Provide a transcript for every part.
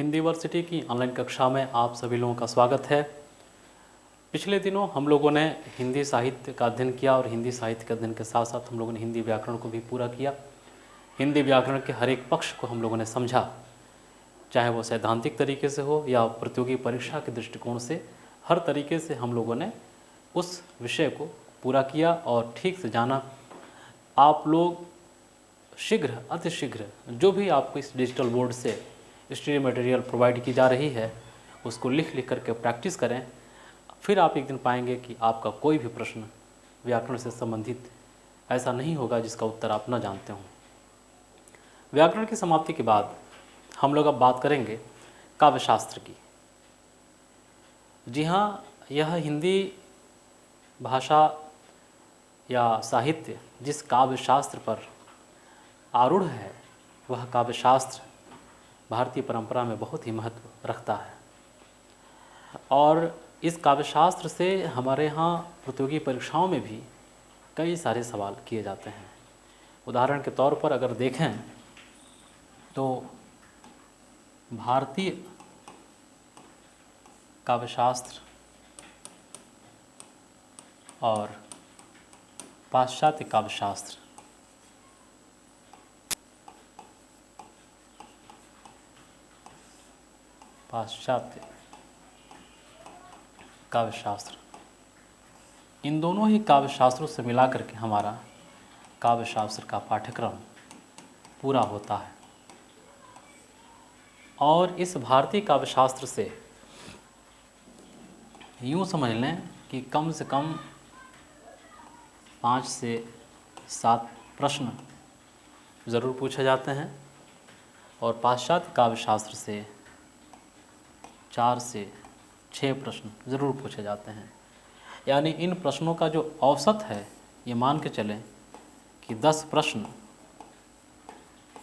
Hindi varsity की online कक्षा में आप सभी लोगों का स्वागत है। पिछले दिनों हम लोगों ने हिंदी साहित्य का अध्ययन किया और हिंदी साहित्य के अध्ययन के साथ साथ हम लोगों ने हिंदी व्याकरण को भी पूरा किया। हिंदी व्याकरण के हर एक पक्ष को हम लोगों ने समझा, चाहे वो सैद्धांतिक तरीके से हो या प्रतियोगी परीक्षा के दृष्टिकोण से। हर तरीके से हम लोगों ने उस विषय को पूरा किया और ठीक से जाना। आप लोग शीघ्र अतिशीघ्र जो भी आपको इस डिजिटल बोर्ड से स्टडी मटेरियल प्रोवाइड की जा रही है उसको लिख करके प्रैक्टिस करें। फिर आप एक दिन पाएंगे कि आपका कोई भी प्रश्न व्याकरण से संबंधित ऐसा नहीं होगा जिसका उत्तर आप न जानते हों। व्याकरण की समाप्ति के बाद हम लोग अब बात करेंगे काव्यशास्त्र की। जी हाँ, यह हिंदी भाषा या साहित्य जिस काव्यशास्त्र पर आरूढ़ है वह काव्यशास्त्र भारतीय परंपरा में बहुत ही महत्व रखता है और इस काव्यशास्त्र से हमारे यहाँ प्रतियोगी परीक्षाओं में भी कई सारे सवाल किए जाते हैं। उदाहरण के तौर पर अगर देखें तो भारतीय काव्यशास्त्र और पाश्चात्य काव्यशास्त्र, पाश्चात्य काव्यशास्त्र, इन दोनों ही काव्यशास्त्रों से मिला करके हमारा काव्यशास्त्र का पाठ्यक्रम पूरा होता है। और इस भारतीय काव्यशास्त्र से यूँ समझ लें कि कम से कम 5 से 7 प्रश्न ज़रूर पूछे जाते हैं और पाश्चात्य काव्यशास्त्र से 4 से 6 प्रश्न ज़रूर पूछे जाते हैं। यानी इन प्रश्नों का जो औसत है ये मान के चलें कि 10 प्रश्न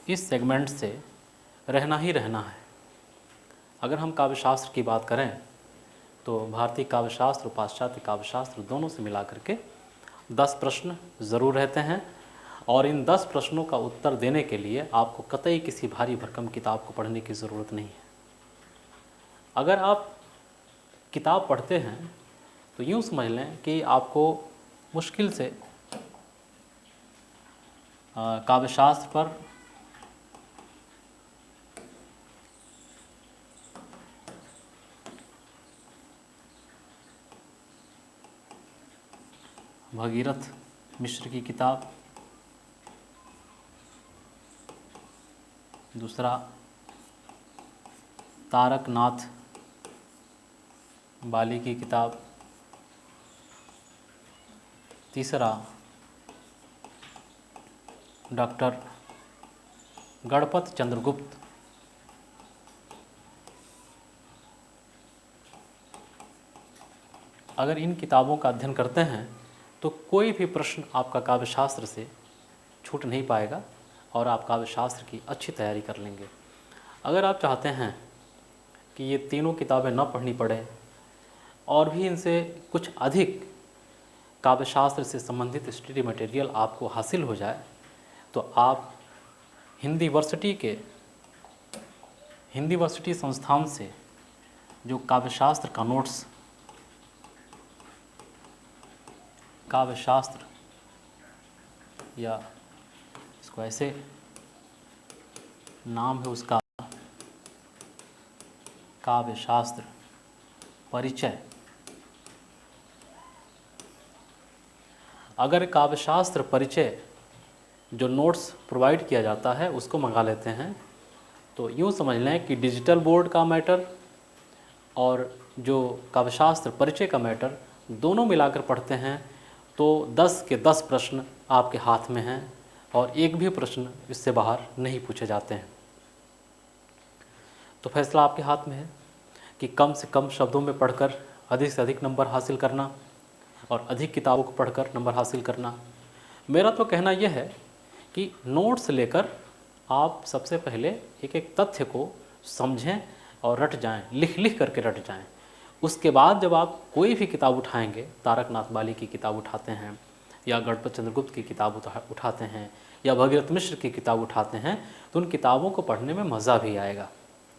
इस सेगमेंट से रहना ही रहना है। अगर हम काव्यशास्त्र की बात करें तो भारतीय काव्यशास्त्र और पाश्चात्य काव्यशास्त्र दोनों से मिला करके 10 प्रश्न ज़रूर रहते हैं और इन 10 प्रश्नों का उत्तर देने के लिए आपको कतई किसी भारी भरकम किताब को पढ़ने की ज़रूरत नहीं है। अगर आप किताब पढ़ते हैं तो यूँ समझ लें कि आपको मुश्किल से काव्यशास्त्र पर भगीरथ मिश्र की किताब, दूसरा तारकनाथ बाली की किताब, तीसरा डॉक्टर गणपत चंद्रगुप्त, अगर इन किताबों का अध्ययन करते हैं तो कोई भी प्रश्न आपका काव्यशास्त्र से छूट नहीं पाएगा और आप काव्यशास्त्र की अच्छी तैयारी कर लेंगे। अगर आप चाहते हैं कि ये तीनों किताबें न पढ़नी पड़े और भी इनसे कुछ अधिक काव्यशास्त्र से संबंधित स्टडी मटेरियल आपको हासिल हो जाए तो आप हिंदी वर्सिटी संस्थान से जो काव्यशास्त्र का नोट्स, काव्यशास्त्र या इसको ऐसे नाम है उसका काव्यशास्त्र परिचय, अगर काव्यशास्त्र परिचय जो नोट्स प्रोवाइड किया जाता है उसको मंगा लेते हैं तो यूँ समझ लें कि डिजिटल बोर्ड का मैटर और जो काव्यशास्त्र परिचय का मैटर दोनों मिलाकर पढ़ते हैं तो 10 के 10 प्रश्न आपके हाथ में हैं और एक भी प्रश्न इससे बाहर नहीं पूछे जाते हैं। तो फैसला आपके हाथ में है कि कम से कम शब्दों में पढ़कर अधिक से अधिक नंबर हासिल करना और अधिक किताबों को पढ़कर नंबर हासिल करना। मेरा तो कहना यह है कि नोट्स लेकर आप सबसे पहले एक एक तथ्य को समझें और रट जाएं, लिख करके रट जाएं। उसके बाद जब आप कोई भी किताब उठाएंगे, तारकनाथ बाली की किताब उठाते हैं या गणपत चंद्रगुप्त की किताब उठाते हैं या भगीरथ मिश्र की किताब उठाते हैं तो उन किताबों को पढ़ने में मज़ा भी आएगा।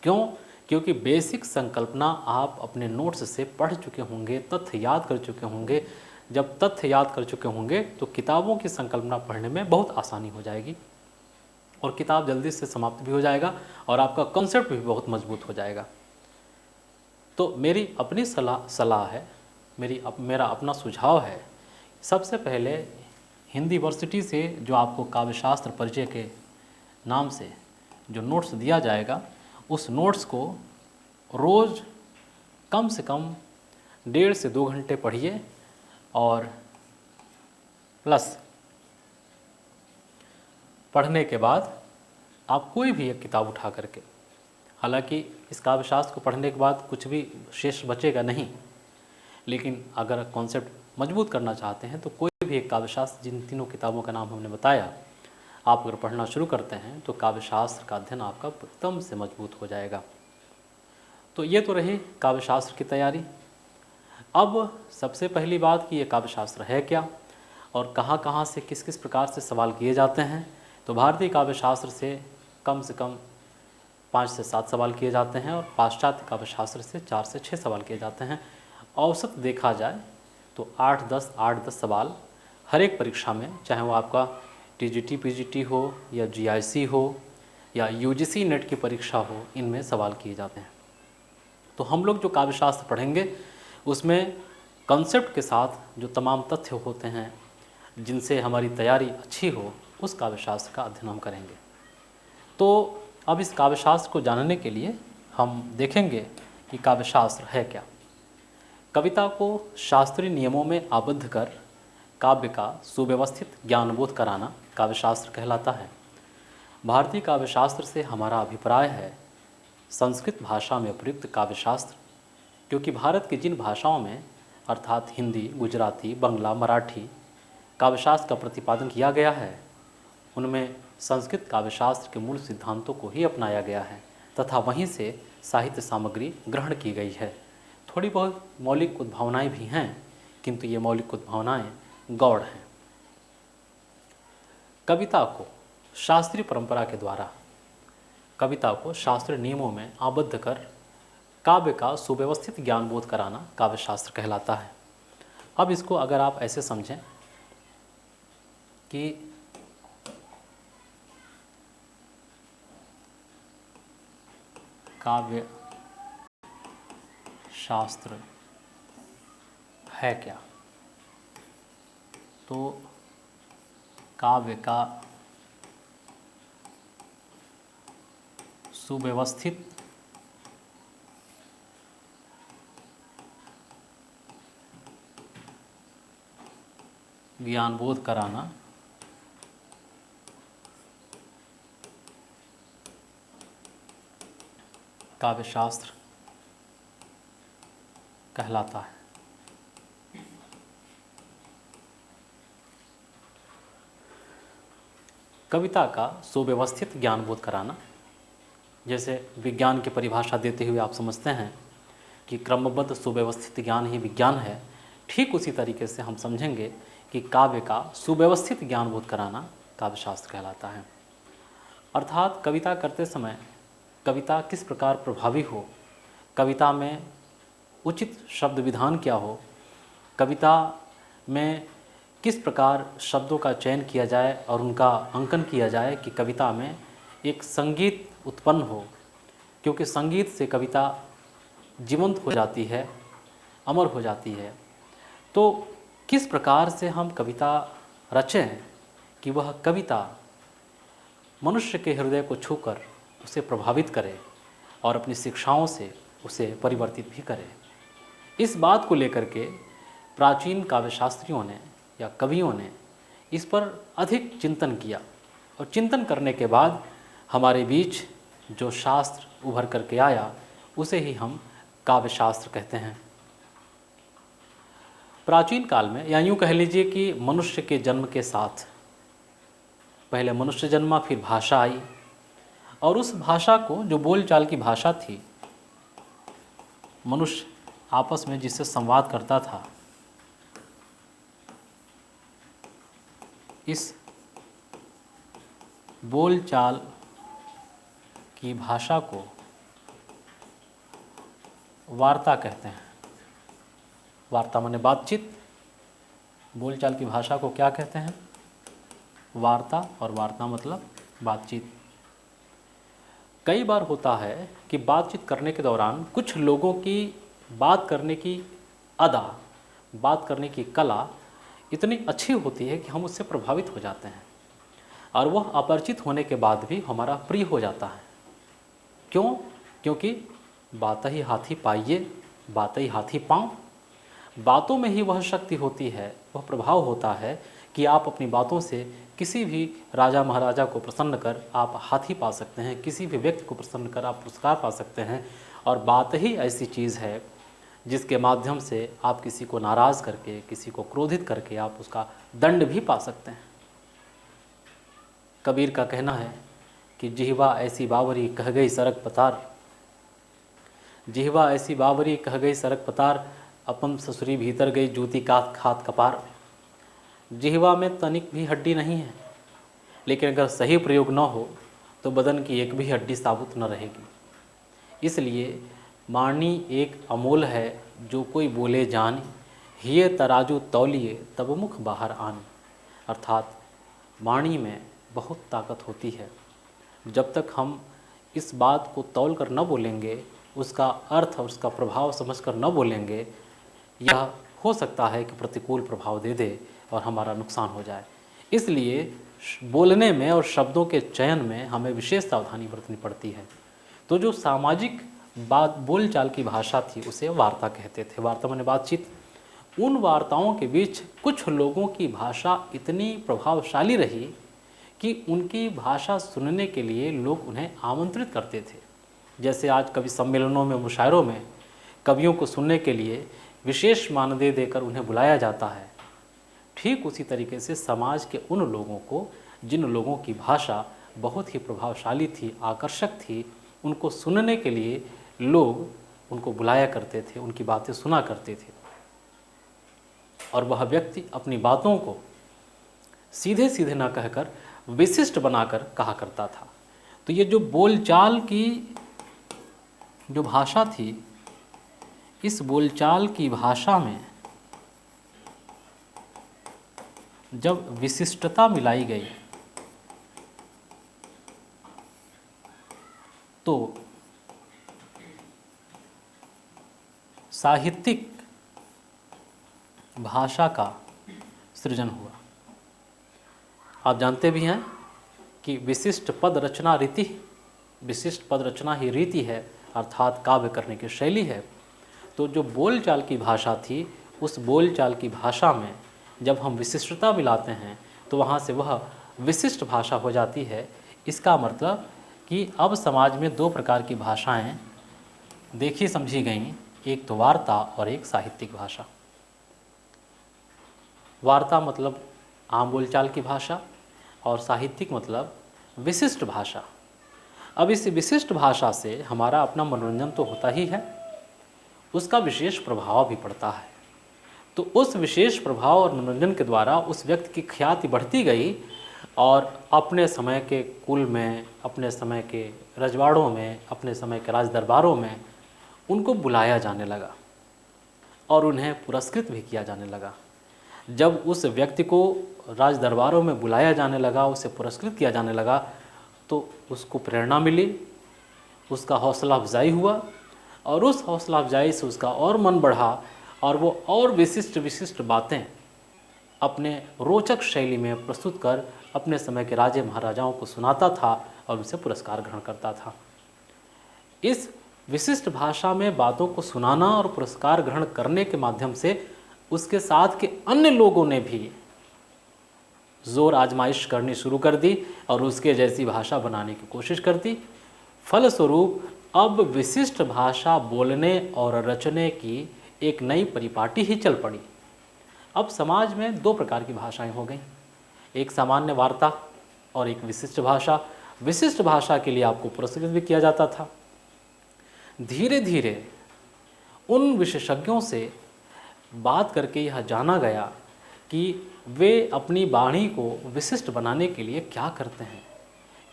क्यों क्योंकि बेसिक संकल्पना आप अपने नोट्स से पढ़ चुके होंगे, तथ्य याद कर चुके होंगे। जब तथ्य याद कर चुके होंगे तो किताबों की संकल्पना पढ़ने में बहुत आसानी हो जाएगी और किताब जल्दी से समाप्त भी हो जाएगा और आपका कॉन्सेप्ट भी बहुत मजबूत हो जाएगा। तो मेरी अपनी सलाह है, मेरा अपना सुझाव है, सबसे पहले हिंदी यूनिवर्सिटी से जो आपको काव्यशास्त्र परिचय के नाम से जो नोट्स दिया जाएगा, उस नोट्स को रोज़ कम से कम 1.5 से 2 घंटे पढ़िए और प्लस पढ़ने के बाद आप कोई भी एक किताब उठा करके, हालांकि इस काव्यशास्त्र को पढ़ने के बाद कुछ भी शेष बचेगा नहीं, लेकिन अगर कॉन्सेप्ट मजबूत करना चाहते हैं तो कोई भी एक काव्यशास्त्र, जिन तीनों किताबों का नाम हमने बताया, आप अगर पढ़ना शुरू करते हैं तो काव्यशास्त्र का अध्ययन आपका एकदम से मजबूत हो जाएगा। तो ये तो रही काव्यशास्त्र की तैयारी। अब सबसे पहली बात कि ये काव्यशास्त्र है क्या और कहाँ से किस किस प्रकार से सवाल किए जाते हैं। तो भारतीय काव्यशास्त्र से कम 5 से 7 सवाल किए जाते हैं और पाश्चात्य काव्यशास्त्र से 4 से 6 सवाल किए जाते हैं। औसत देखा जाए तो 8-10 सवाल हर एक परीक्षा में, चाहे वो आपका टीजीटी पीजीटी हो या जीआईसी हो या यूजीसी नेट की परीक्षा हो, इनमें सवाल किए जाते हैं। तो हम लोग जो काव्यशास्त्र पढ़ेंगे उसमें कॉन्सेप्ट के साथ जो तमाम तथ्य होते हैं जिनसे हमारी तैयारी अच्छी हो, उस काव्यशास्त्र का अध्ययन हम करेंगे। तो अब इस काव्यशास्त्र को जानने के लिए हम देखेंगे कि काव्यशास्त्र है क्या। कविता को शास्त्रीय नियमों में आबद्ध कर काव्य का सुव्यवस्थित ज्ञानबोध कराना काव्यशास्त्र कहलाता है। भारतीय काव्यशास्त्र से हमारा अभिप्राय है संस्कृत भाषा में प्रयुक्त काव्यशास्त्र, क्योंकि भारत की जिन भाषाओं में अर्थात हिंदी, गुजराती, बंगला, मराठी काव्यशास्त्र का प्रतिपादन किया गया है, उनमें संस्कृत काव्यशास्त्र के मूल सिद्धांतों को ही अपनाया गया है तथा वहीं से साहित्य सामग्री ग्रहण की गई है। थोड़ी बहुत मौलिक उद्भावनाएं भी हैं, किंतु ये मौलिक उद्भावनाएं गौड़ हैं। कविता को शास्त्रीय परंपरा के द्वारा, कविता को शास्त्रीय नियमों में आबद्ध कर काव्य का सुव्यवस्थित ज्ञानबोध कराना काव्यशास्त्र कहलाता है। अब इसको अगर आप ऐसे समझें कि काव्य शास्त्र है क्या, तो काव्य का सुव्यवस्थित ज्ञानबोध कराना काव्यशास्त्र कहलाता है। कविता का सुव्यवस्थित ज्ञानबोध कराना, जैसे विज्ञान की परिभाषा देते हुए आप समझते हैं कि क्रमबद्ध सुव्यवस्थित ज्ञान ही विज्ञान है, ठीक उसी तरीके से हम समझेंगे कि काव्य का सुव्यवस्थित ज्ञानबोध कराना काव्यशास्त्र कहलाता है। अर्थात कविता करते समय कविता किस प्रकार प्रभावी हो, कविता में उचित शब्द विधान क्या हो, कविता में किस प्रकार शब्दों का चयन किया जाए और उनका अंकन किया जाए कि कविता में एक संगीत उत्पन्न हो, क्योंकि संगीत से कविता जीवंत हो जाती है, अमर हो जाती है। तो किस प्रकार से हम कविता रचें कि वह कविता मनुष्य के हृदय को छूकर उसे प्रभावित करे और अपनी शिक्षाओं से उसे परिवर्तित भी करे। इस बात को लेकर के प्राचीन काव्यशास्त्रियों ने या कवियों ने इस पर अधिक चिंतन किया और चिंतन करने के बाद हमारे बीच जो शास्त्र उभर करके आया उसे ही हम काव्यशास्त्र कहते हैं। प्राचीन काल में, या यूँ कह लीजिए कि मनुष्य के जन्म के साथ पहले मनुष्य जन्मा, फिर भाषा आई और उस भाषा को, जो बोलचाल की भाषा थी, मनुष्य आपस में जिससे संवाद करता था, इस बोलचाल की भाषा को वार्ता कहते हैं। वार्ता माने बातचीत। बोलचाल की भाषा को क्या कहते हैं? वार्ता। और वार्ता मतलब बातचीत। कई बार होता है कि बातचीत करने के दौरान कुछ लोगों की बात करने की अदा, बात करने की कला इतनी अच्छी होती है कि हम उससे प्रभावित हो जाते हैं और वह अपरिचित होने के बाद भी हमारा प्रिय हो जाता है। क्यों? क्योंकि बात ही हाथी पाइए, बात ही हाथी पाँव। बातों में ही वह शक्ति होती है, वह प्रभाव होता है कि आप अपनी बातों से किसी भी राजा महाराजा को प्रसन्न कर आप हाथी पा सकते हैं, किसी भी व्यक्ति को प्रसन्न कर आप पुरस्कार पा सकते हैं। और बात ही ऐसी चीज़ है जिसके माध्यम से आप किसी को नाराज़ करके, किसी को क्रोधित करके आप उसका दंड भी पा सकते हैं। कबीर का कहना है कि जिह्वा ऐसी बावरी कह गई सरक पतार, जिह्वा ऐसी बावरी कह गई सरक पतार, अपन ससुरी भीतर गई जूती कात खात कपार। जिह्वा में तनिक भी हड्डी नहीं है, लेकिन अगर सही प्रयोग न हो तो बदन की एक भी हड्डी साबुत न रहेगी। इसलिए वाणी एक अमोल है, जो कोई बोले जान, हिये तराजू तौलिए तब मुख बाहर आन। अर्थात वाणी में बहुत ताकत होती है। जब तक हम इस बात को तौल कर न बोलेंगे, उसका अर्थ और उसका प्रभाव समझकर न बोलेंगे, यह हो सकता है कि प्रतिकूल प्रभाव दे दे और हमारा नुकसान हो जाए। इसलिए बोलने में और शब्दों के चयन में हमें विशेष सावधानी बरतनी पड़ती है। तो जो सामाजिक बात बोलचाल की भाषा थी उसे वार्ता कहते थे। वार्ता माने बातचीत। उन वार्ताओं के बीच कुछ लोगों की भाषा इतनी प्रभावशाली रही कि उनकी भाषा सुनने के लिए लोग उन्हें आमंत्रित करते थे। जैसे आज कवि सम्मेलनों में, मुशायरों में कवियों को सुनने के लिए विशेष मानदेय देकर उन्हें बुलाया जाता है। ठीक उसी तरीके से समाज के उन लोगों को, जिन लोगों की भाषा बहुत ही प्रभावशाली थी, आकर्षक थी, उनको सुनने के लिए लोग उनको बुलाया करते थे, उनकी बातें सुना करते थे। और वह व्यक्ति अपनी बातों को सीधे सीधे ना कहकर विशिष्ट बनाकर कहा करता था। तो ये जो बोलचाल की जो भाषा थी, इस बोलचाल की भाषा में जब विशिष्टता मिलाई गई तो साहित्यिक भाषा का सृजन हुआ। आप जानते भी हैं कि विशिष्ट पद रचना रीति, विशिष्ट पद रचना ही रीति है, अर्थात काव्य करने की शैली है। तो जो बोलचाल की भाषा थी, उस बोलचाल की भाषा में जब हम विशिष्टता मिलाते हैं तो वहाँ से वह विशिष्ट भाषा हो जाती है। इसका मतलब कि अब समाज में दो प्रकार की भाषाएं देखी समझी गईं, एक तो वार्ता और एक साहित्यिक भाषा। वार्ता मतलब आम बोलचाल की भाषा और साहित्यिक मतलब विशिष्ट भाषा। अब इस विशिष्ट भाषा से हमारा अपना मनोरंजन तो होता ही है, उसका विशेष प्रभाव भी पड़ता है। तो उस विशेष प्रभाव और मनोरंजन के द्वारा उस व्यक्ति की ख्याति बढ़ती गई और अपने समय के कुल में, अपने समय के रजवाड़ों में, अपने समय के राज दरबारों में उनको बुलाया जाने लगा और उन्हें पुरस्कृत भी किया जाने लगा। जब उस व्यक्ति को राज दरबारों में बुलाया जाने लगा, उसे पुरस्कृत किया जाने लगा, तो उसको प्रेरणा मिली, उसका हौसला अफजाई हुआ और उस हौसला अफजाई से उसका और मन बढ़ा और वो और विशिष्ट विशिष्ट बातें अपने रोचक शैली में प्रस्तुत कर अपने समय के राजे महाराजाओं को सुनाता था और उनसे पुरस्कार ग्रहण करता था। इस विशिष्ट भाषा में बातों को सुनाना और पुरस्कार ग्रहण करने के माध्यम से उसके साथ के अन्य लोगों ने भी जोर आजमाइश करनी शुरू कर दी और उसके जैसी भाषा बनाने की कोशिश कर दी। फलस्वरूप अब विशिष्ट भाषा बोलने और रचने की एक नई परिपाटी ही चल पड़ी। अब समाज में दो प्रकार की भाषाएं हो गई, एक सामान्य वार्ता और एक विशिष्ट भाषा। विशिष्ट भाषा के लिए आपको पुरस्कृत भी किया जाता था। धीरे धीरे उन विशेषज्ञों से बात करके यह जाना गया कि वे अपनी वाणी को विशिष्ट बनाने के लिए क्या करते हैं,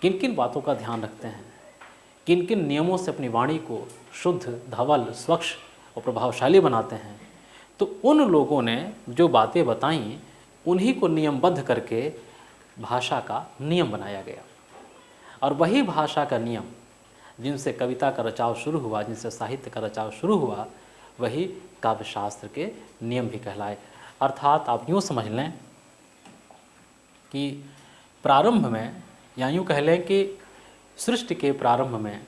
किन किन बातों का ध्यान रखते हैं, किन किन नियमों से अपनी वाणी को शुद्ध, धवल, स्वच्छ और प्रभावशाली बनाते हैं, तो उन लोगों ने जो बातें बताई उन्हीं को नियमबद्ध करके भाषा का नियम बनाया गया। और वही भाषा का नियम जिनसे कविता का रचाव शुरू हुआ, जिनसे साहित्य का रचाव शुरू हुआ, वही काव्यशास्त्र के नियम भी कहलाए। अर्थात आप यूँ समझ लें कि प्रारंभ में, या यूँ कह लें कि सृष्टि के प्रारंभ में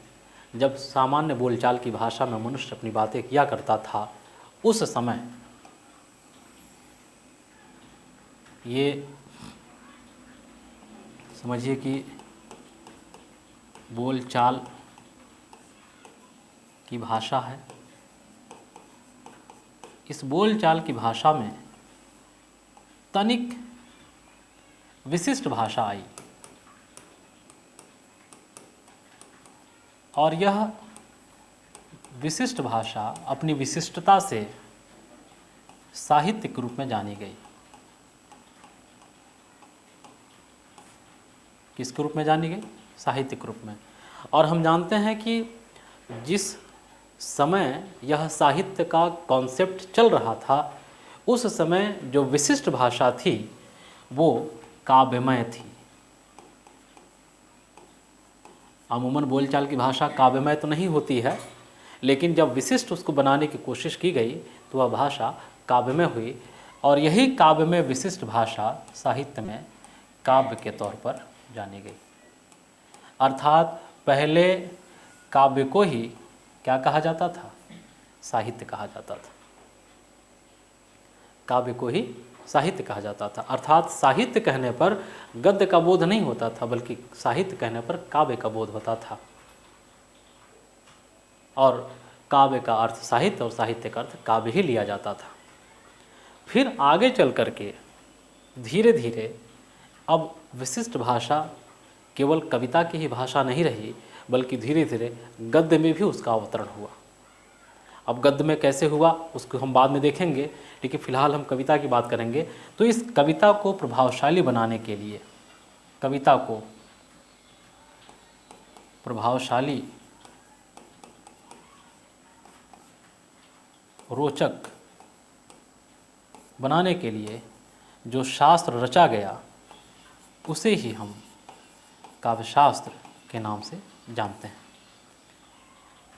जब सामान्य बोलचाल की भाषा में मनुष्य अपनी बातें किया करता था, उस समय ये समझिए कि बोलचाल की भाषा है। इस बोलचाल की भाषा में तनिक विशिष्ट भाषा आई, और यह विशिष्ट भाषा अपनी विशिष्टता से साहित्य के रूप में जानी गई। किसके रूप में जानी गई? साहित्य के रूप में। और हम जानते हैं कि जिस समय यह साहित्य का कॉन्सेप्ट चल रहा था, उस समय जो विशिष्ट भाषा थी वो काव्यमय थी। अमूमन बोलचाल की भाषा काव्यमय तो नहीं होती है, लेकिन जब विशिष्ट उसको बनाने की कोशिश की गई तो वह भाषा काव्यमय हुई, और यही काव्यमय विशिष्ट भाषा साहित्य में काव्य के तौर पर जानी गई। अर्थात पहले काव्य को ही क्या कहा जाता था? साहित्य कहा जाता था। काव्य को ही साहित्य कहा जाता था। अर्थात साहित्य कहने पर गद्य का बोध नहीं होता था, बल्कि साहित्य कहने पर काव्य का बोध होता था। और काव्य का अर्थ साहित्य और साहित्य का अर्थ काव्य ही लिया जाता था। फिर आगे चल करके धीरे धीरे अब विशिष्ट भाषा केवल कविता की ही भाषा नहीं रही, बल्कि धीरे धीरे गद्य में भी उसका अवतरण हुआ। अब गद्य में कैसे हुआ उसको हम बाद में देखेंगे, लेकिन फिलहाल हम कविता की बात करेंगे। तो इस कविता को प्रभावशाली बनाने के लिए, कविता को प्रभावशाली, रोचक बनाने के लिए जो शास्त्र रचा गया उसे ही हम काव्यशास्त्र के नाम से जानते हैं।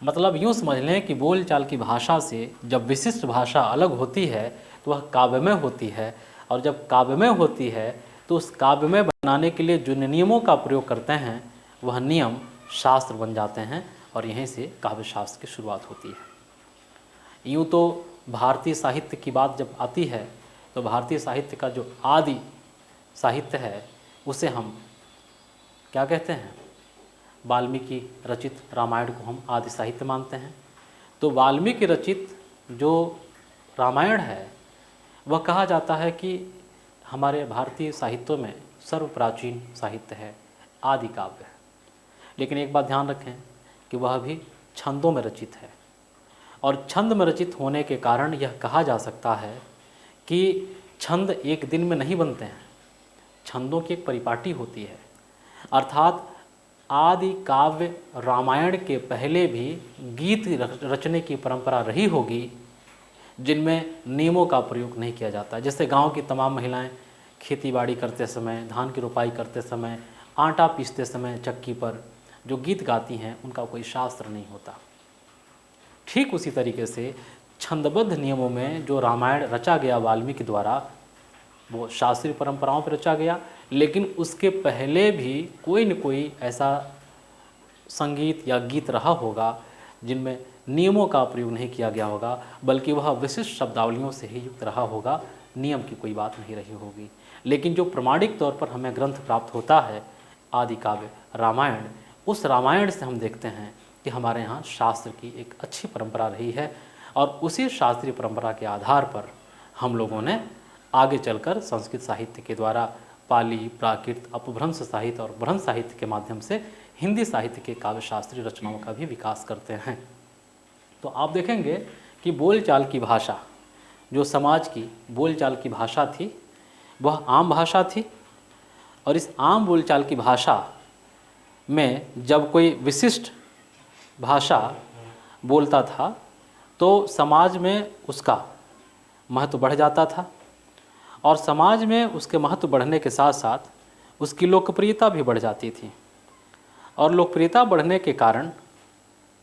मतलब यूँ समझ लें कि बोलचाल की भाषा से जब विशिष्ट भाषा अलग होती है तो वह काव्यमय होती है, और जब काव्यमय होती है तो उस काव्यमय बनाने के लिए जो नियमों का प्रयोग करते हैं वह नियम शास्त्र बन जाते हैं, और यहीं से काव्यशास्त्र की शुरुआत होती है। यूँ तो भारतीय साहित्य की बात जब आती है तो भारतीय साहित्य का जो आदि साहित्य है उसे हम क्या कहते हैं? वाल्मीकि रचित रामायण को हम आदि साहित्य मानते हैं। तो वाल्मीकि रचित जो रामायण है वह कहा जाता है कि हमारे भारतीय साहित्यों में सर्वप्राचीन साहित्य है, आदि काव्य है। लेकिन एक बात ध्यान रखें कि वह भी छंदों में रचित है, और छंद में रचित होने के कारण यह कहा जा सकता है कि छंद एक दिन में नहीं बनते हैं, छंदों की एक परिपाटी होती है। अर्थात आदि काव्य रामायण के पहले भी गीत रचने की परंपरा रही होगी जिनमें नियमों का प्रयोग नहीं किया जाता। जैसे गांव की तमाम महिलाएं खेतीबाड़ी करते समय, धान की रोपाई करते समय, आटा पीसते समय चक्की पर जो गीत गाती हैं उनका कोई शास्त्र नहीं होता। ठीक उसी तरीके से छंदबद्ध नियमों में जो रामायण रचा गया वाल्मीकि द्वारा वो शास्त्रीय परंपराओं पर रचा गया, लेकिन उसके पहले भी कोई न कोई ऐसा संगीत या गीत रहा होगा जिनमें नियमों का प्रयोग नहीं किया गया होगा, बल्कि वह विशिष्ट शब्दावलियों से ही युक्त रहा होगा, नियम की कोई बात नहीं रही होगी। लेकिन जो प्रमाणिक तौर पर हमें ग्रंथ प्राप्त होता है आदि काव्य रामायण, उस रामायण से हम देखते हैं कि हमारे यहाँ शास्त्र की एक अच्छी परंपरा रही है, और उसी शास्त्रीय परंपरा के आधार पर हम लोगों ने आगे चलकर संस्कृत साहित्य के द्वारा पाली, प्राकृत, अपभ्रंश साहित्य और भ्रंश साहित्य के माध्यम से हिंदी साहित्य के काव्यशास्त्रीय रचनाओं का भी विकास करते हैं। तो आप देखेंगे कि बोलचाल की भाषा, जो समाज की बोलचाल की भाषा थी, वह आम भाषा थी, और इस आम बोलचाल की भाषा में जब कोई विशिष्ट भाषा बोलता था तो समाज में उसका महत्व बढ़ जाता था और समाज में उसके महत्व बढ़ने के साथ साथ उसकी लोकप्रियता भी बढ़ जाती थी और लोकप्रियता बढ़ने के कारण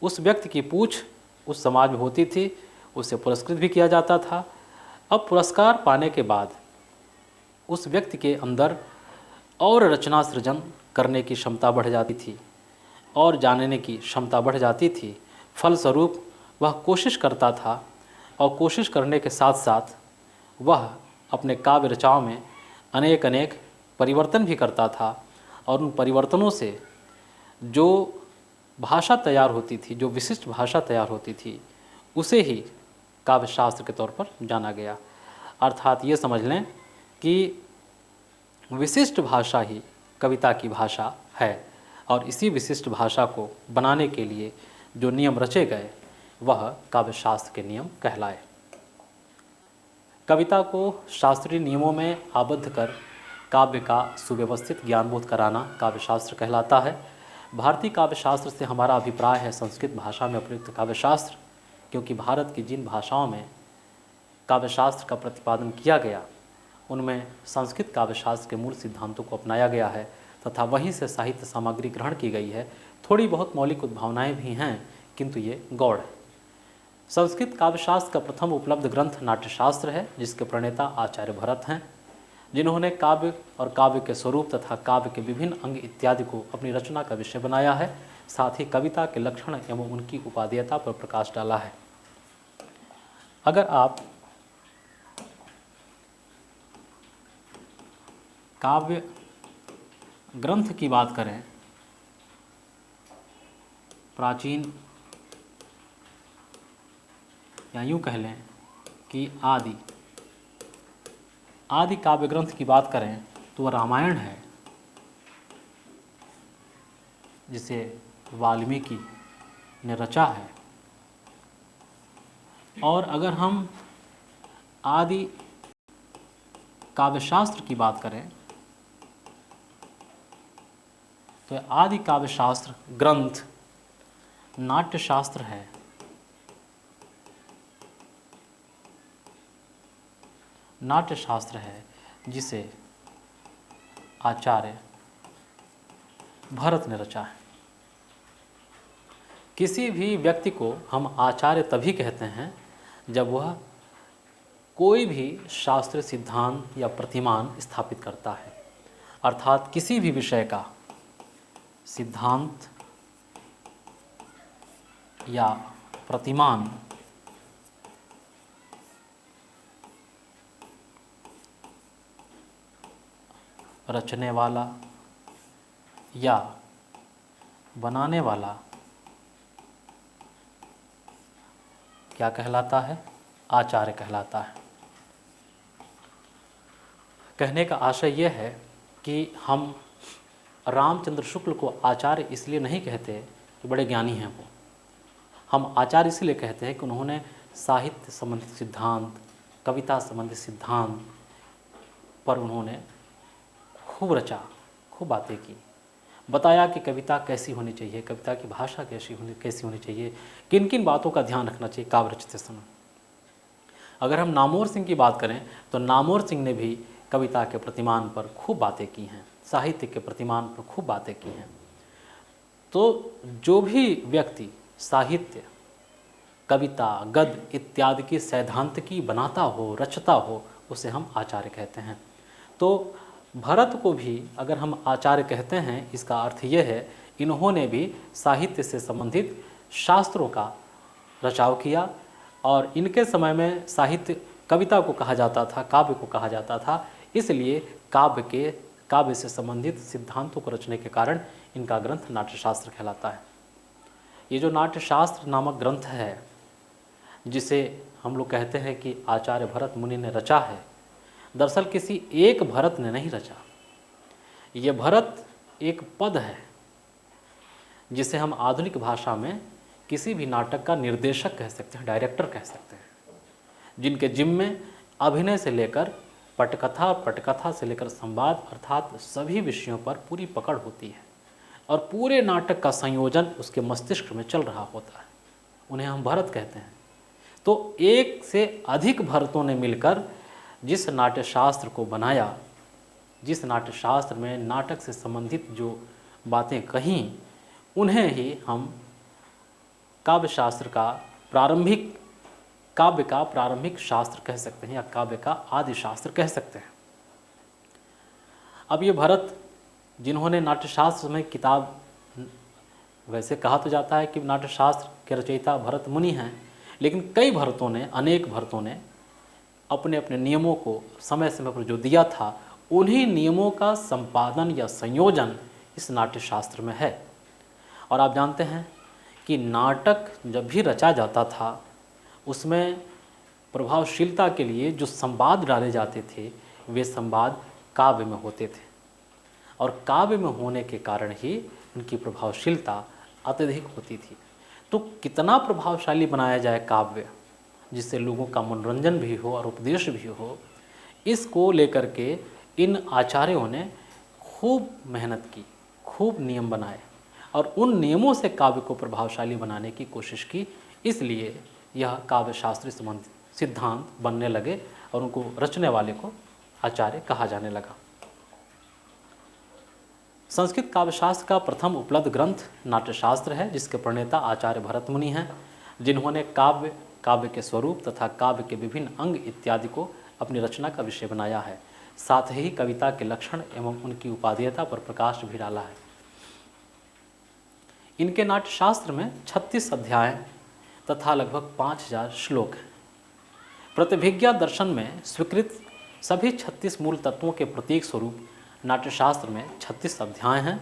उस व्यक्ति की पूछ उस समाज में होती थी, उसे पुरस्कृत भी किया जाता था। अब पुरस्कार पाने के बाद उस व्यक्ति के अंदर और रचना सृजन करने की क्षमता बढ़ जाती थी और जानने की क्षमता बढ़ जाती थी। फलस्वरूप वह कोशिश करता था और कोशिश करने के साथ साथ वह अपने काव्य रचनाओं में अनेक अनेक परिवर्तन भी करता था और उन परिवर्तनों से जो भाषा तैयार होती थी, जो विशिष्ट भाषा तैयार होती थी, उसे ही काव्य शास्त्र के तौर पर जाना गया। अर्थात ये समझ लें कि विशिष्ट भाषा ही कविता की भाषा है और इसी विशिष्ट भाषा को बनाने के लिए जो नियम रचे गए वह काव्य शास्त्र के नियम कहलाए। कविता को शास्त्रीय नियमों में आबद्ध कर काव्य का सुव्यवस्थित ज्ञानबोध कराना काव्य शास्त्र कहलाता है। भारतीय काव्य शास्त्र से हमारा अभिप्राय है संस्कृत भाषा में प्रयुक्त काव्य शास्त्र, क्योंकि भारत की जिन भाषाओं में काव्य शास्त्र का प्रतिपादन किया गया उनमें संस्कृत काव्य शास्त्र के मूल सिद्धांतों को अपनाया गया है तथा वहीं से साहित्य सामग्री ग्रहण की गई है। थोड़ी बहुत मौलिक उद्भावनाएं भी हैं, किंतु ये गौड़ है। संस्कृत काव्यशास्त्र का प्रथम उपलब्ध ग्रंथ नाट्यशास्त्र है, जिसके प्रणेता आचार्य भरत हैं, जिन्होंने काव्य और काव्य के स्वरूप तथा काव्य के विभिन्न अंग इत्यादि को अपनी रचना का विषय बनाया है। साथ ही कविता के लक्षण एवं उनकी उपादेयता पर प्रकाश डाला है। अगर आप काव्य ग्रंथ की बात करें, प्राचीन या यूँ कह लें कि आदि काव्य ग्रंथ की बात करें तो वह रामायण है, जिसे वाल्मीकि ने रचा है। और अगर हम आदि काव्यशास्त्र की बात करें तो आदि काव्यशास्त्र ग्रंथ नाट्यशास्त्र है। नाट्यशास्त्र है जिसे आचार्य भरत ने रचा है। किसी भी व्यक्ति को हम आचार्य तभी कहते हैं जब वह कोई भी शास्त्रीय सिद्धांत या प्रतिमान स्थापित करता है, अर्थात किसी भी विषय का सिद्धांत या प्रतिमान रचने वाला या बनाने वाला क्या कहलाता है? आचार्य कहलाता है। कहने का आशय यह है कि हम रामचंद्र शुक्ल को आचार्य इसलिए नहीं कहते कि बड़े ज्ञानी हैं वो। हम आचार्य इसलिए कहते हैं कि उन्होंने साहित्य संबंधित सिद्धांत, कविता संबंधित सिद्धांत पर उन्होंने खूब रचा, खूब बातें की, बताया कि कविता कैसी होनी चाहिए, कविता की भाषा कैसी होनी चाहिए, किन किन बातों का ध्यान रखना चाहिए काव्य रचते समय। अगर हम नामवर सिंह की बात करें तो नामवर सिंह ने भी कविता के प्रतिमान पर खूब बातें की हैं, साहित्य के प्रतिमान पर खूब बातें की हैं। तो जो भी व्यक्ति साहित्य, कविता, गद्य इत्यादि की सैद्धांतिकी बनाता हो, रचता हो, उसे हम आचार्य कहते हैं। तो भरत को भी अगर हम आचार्य कहते हैं, इसका अर्थ यह है इन्होंने भी साहित्य से संबंधित शास्त्रों का रचाव किया और इनके समय में साहित्य कविता को कहा जाता था, काव्य को कहा जाता था, इसलिए काव्य से संबंधित सिद्धांतों को रचने के कारण इनका ग्रंथ नाट्यशास्त्र कहलाता है। ये जो नाट्यशास्त्र नामक ग्रंथ है, जिसे हम लोग कहते हैं कि आचार्य भरत मुनि ने रचा है, दरअसल किसी एक भरत ने नहीं रचा। ये भरत एक पद है जिसे हम आधुनिक भाषा में किसी भी नाटक का निर्देशक कह सकते हैं, डायरेक्टर कह सकते हैं, जिनके जिम्मे अभिनय से लेकर पटकथा, पटकथा से लेकर संवाद अर्थात सभी विषयों पर पूरी पकड़ होती है और पूरे नाटक का संयोजन उसके मस्तिष्क में चल रहा होता है। उन्हें हम भरत कहते हैं। तो एक से अधिक भरतों ने मिलकर जिस नाट्यशास्त्र को बनाया, जिस नाट्यशास्त्र में नाटक से संबंधित जो बातें कहीं, उन्हें ही हम काव्यशास्त्र का प्रारंभिक शास्त्र कह सकते हैं, या काव्य का आदि शास्त्र कह सकते हैं। अब ये भरत, जिन्होंने नाट्यशास्त्र में किताब, वैसे कहा तो जाता है कि नाट्यशास्त्र के रचयिता भरत मुनि हैं, लेकिन कई भरतों ने, अनेक भरतों ने अपने अपने नियमों को समय समय पर जो दिया था, उन्हीं नियमों का संपादन या संयोजन इस नाट्यशास्त्र में है। और आप जानते हैं कि नाटक जब भी रचा जाता था, उसमें प्रभावशीलता के लिए जो संवाद डाले जाते थे, वे संवाद काव्य में होते थे, और काव्य में होने के कारण ही उनकी प्रभावशीलता अत्यधिक होती थी। तो कितना प्रभावशाली बनाया जाए काव्य, जिससे लोगों का मनोरंजन भी हो और उपदेश भी हो, इसको लेकर के इन आचार्यों ने खूब मेहनत की, खूब नियम बनाए, और उन नियमों से काव्य को प्रभावशाली बनाने की कोशिश की। इसलिए यह काव्यशास्त्री संबंधित सिद्धांत बनने लगे और उनको रचने वाले को आचार्य कहा जाने लगा। संस्कृत काव्यशास्त्र का प्रथम उपलब्ध ग्रंथ नाट्यशास्त्र है, जिसके प्रणेता आचार्य भरत मुनि हैं, जिन्होंने काव्य के स्वरूप तथा काव्य के विभिन्न अंग इत्यादि को अपनी रचना का विषय बनाया है। साथ ही कविता के लक्षण एवं उनकी उपादेयता पर प्रकाश भी डाला है। इनके नाट्यशास्त्र में 36 अध्याय तथा लगभग 5000 श्लोक हैं। प्रतिभिज्ञा दर्शन में स्वीकृत सभी 36 मूल तत्वों के प्रतीक स्वरूप नाट्यशास्त्र में 36 अध्याय हैं,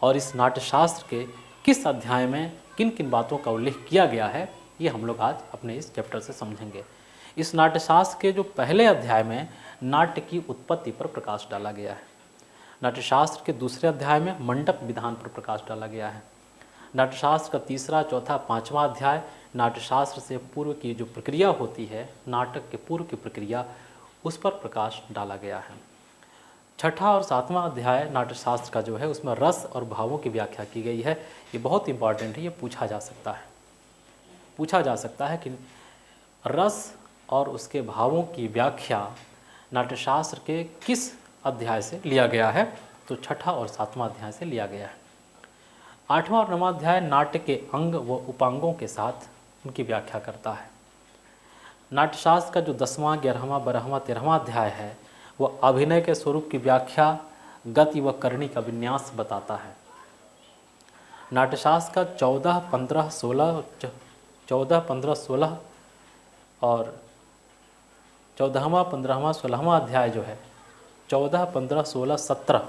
और इस नाट्यशास्त्र के किस अध्याय में किन किन बातों का उल्लेख किया गया है, ये हम लोग आज अपने इस चैप्टर से समझेंगे। इस नाट्यशास्त्र के जो पहले अध्याय में नाट्य की उत्पत्ति पर प्रकाश डाला गया है। नाट्यशास्त्र के दूसरे अध्याय में मंडप विधान पर प्रकाश डाला गया है। नाट्यशास्त्र का तीसरा, चौथा, पाँचवां अध्याय नाट्यशास्त्र से पूर्व की जो प्रक्रिया होती है, नाटक के पूर्व की प्रक्रिया, उस पर प्रकाश डाला गया है। छठा और सातवां अध्याय नाट्यशास्त्र का जो है, उसमें रस और भावों की व्याख्या की गई है। ये बहुत इंपॉर्टेंट है, ये पूछा जा सकता है कि रस और उसके भावों की व्याख्या नाट्यशास्त्र के किस अध्याय से लिया गया है। तो छठा और सातवां अध्याय से लिया गया है। आठवां और नवां अध्याय नाट्य के अंग व उपांगों के साथ उनकी व्याख्या करता है। नाट्यशास्त्र का जो 10वां, 11वां, 12वां, 13वां अध्याय है, वह अभिनय के स्वरूप की व्याख्या, गति व करणी का विन्यास बताता है। नाट्यशास्त्र का 14, 15, 16 और 14वां, 15वां, 16वां अध्याय जो है, 14, 15, 16, 17,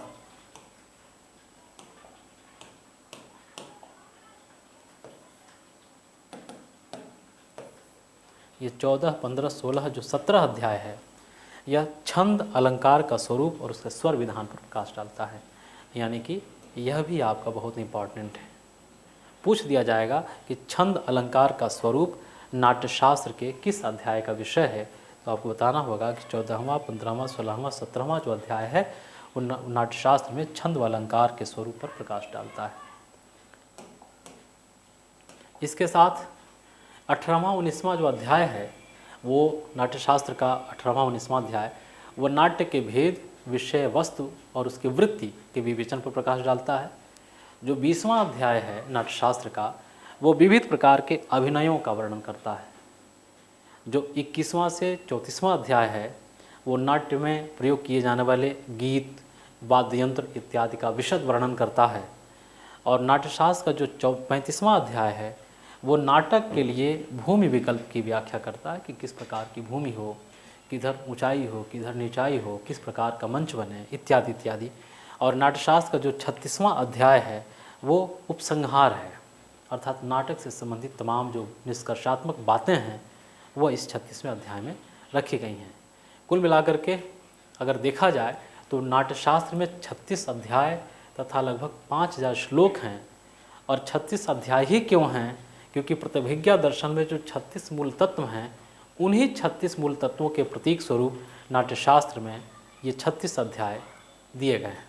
ये 14, 15, 16 जो 17 अध्याय है, यह छंद अलंकार का स्वरूप और उसके स्वर विधान पर प्रकाश डालता है। यानी कि यह भी आपका बहुत इंपॉर्टेंट है, पूछ दिया जाएगा कि छंद अलंकार का स्वरूप नाट्यशास्त्र के किस अध्याय का विषय है। तो आपको बताना होगा कि 14वां, 15वां, 16वां, 17वां जो अध्याय है, वो नाट्यशास्त्र में छंद व अलंकार के स्वरूप पर प्रकाश डालता है। इसके साथ 18वां, 19वां जो अध्याय है, वो नाट्यशास्त्र का 18वां, 19वां अध्याय, वो नाट्य के भेद, विषय, वस्तु और उसकी वृत्ति के विवेचन पर प्रकाश डालता है। जो 20वां अध्याय है नाट्यशास्त्र का, वो विविध प्रकार के अभिनयों का वर्णन करता है। जो 21वां से 34वां अध्याय है, वो नाट्य में प्रयोग किए जाने वाले गीत, वाद्य यंत्र इत्यादि का विशद वर्णन करता है। और नाट्यशास्त्र का जो 35वां अध्याय है, वो नाटक के लिए भूमि विकल्प की व्याख्या करता है कि किस प्रकार की भूमि हो, किधर ऊंचाई हो, किधर नीचाई हो, किस प्रकार का मंच बने, इत्यादि इत्यादि। और नाट्यशास्त्र का जो 36वां अध्याय है, वो उपसंहार है, अर्थात नाटक से संबंधित तमाम जो निष्कर्षात्मक बातें हैं, वो इस 36वें अध्याय में रखी गई हैं। कुल मिलाकर के अगर देखा जाए तो नाट्यशास्त्र में 36 अध्याय तथा लगभग 5000 श्लोक हैं। और 36 अध्याय ही क्यों हैं? क्योंकि प्रतिभिज्ञा दर्शन में जो 36 मूल तत्व हैं, उन्हीं 36 मूल तत्वों के प्रतीक स्वरूप नाट्यशास्त्र में ये 36 अध्याय दिए गए हैं।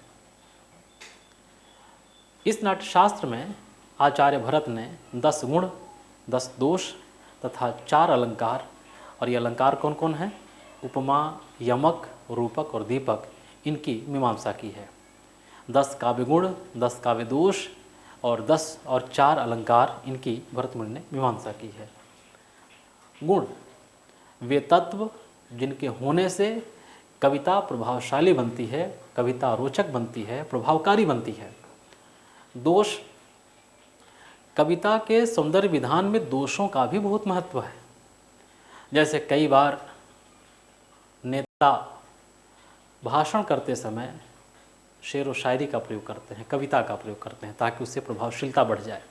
इस नाट्यशास्त्र में आचार्य भरत ने 10 गुण, 10 दोष तथा 4 अलंकार, और ये अलंकार कौन कौन हैं? उपमा, यमक, रूपक और दीपक, इनकी मीमांसा की है। 10 काव्य गुण, 10 काव्य दोष और 10 और 4 अलंकार, इनकी भरत मुनि ने मीमांसा की है। गुण, वे तत्व जिनके होने से कविता प्रभावशाली बनती है, कविता रोचक बनती है, प्रभावकारी बनती है। दोष, कविता के सौंदर्य विधान में दोषों का भी बहुत महत्व है। जैसे कई बार नेता भाषण करते समय शेर व शायरी का प्रयोग करते हैं, कविता का प्रयोग करते हैं, ताकि उससे प्रभावशीलता बढ़ जाए।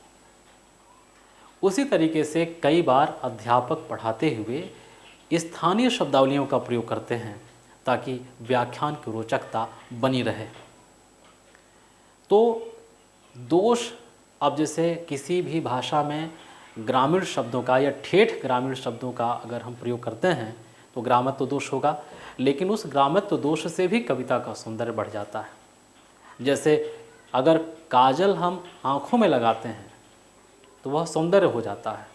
उसी तरीके से कई बार अध्यापक पढ़ाते हुए स्थानीय शब्दावलियों का प्रयोग करते हैं, ताकि व्याख्यान की रोचकता बनी रहे। तो दोष, अब जैसे किसी भी भाषा में ग्रामीण शब्दों का या ठेठ ग्रामीण शब्दों का अगर हम प्रयोग करते हैं तो ग्रामत्व दोष होगा, लेकिन उस ग्रामत्व दोष से भी कविता का सौंदर्य बढ़ जाता है। जैसे अगर काजल हम आँखों में लगाते हैं तो वह सौंदर्य हो जाता है,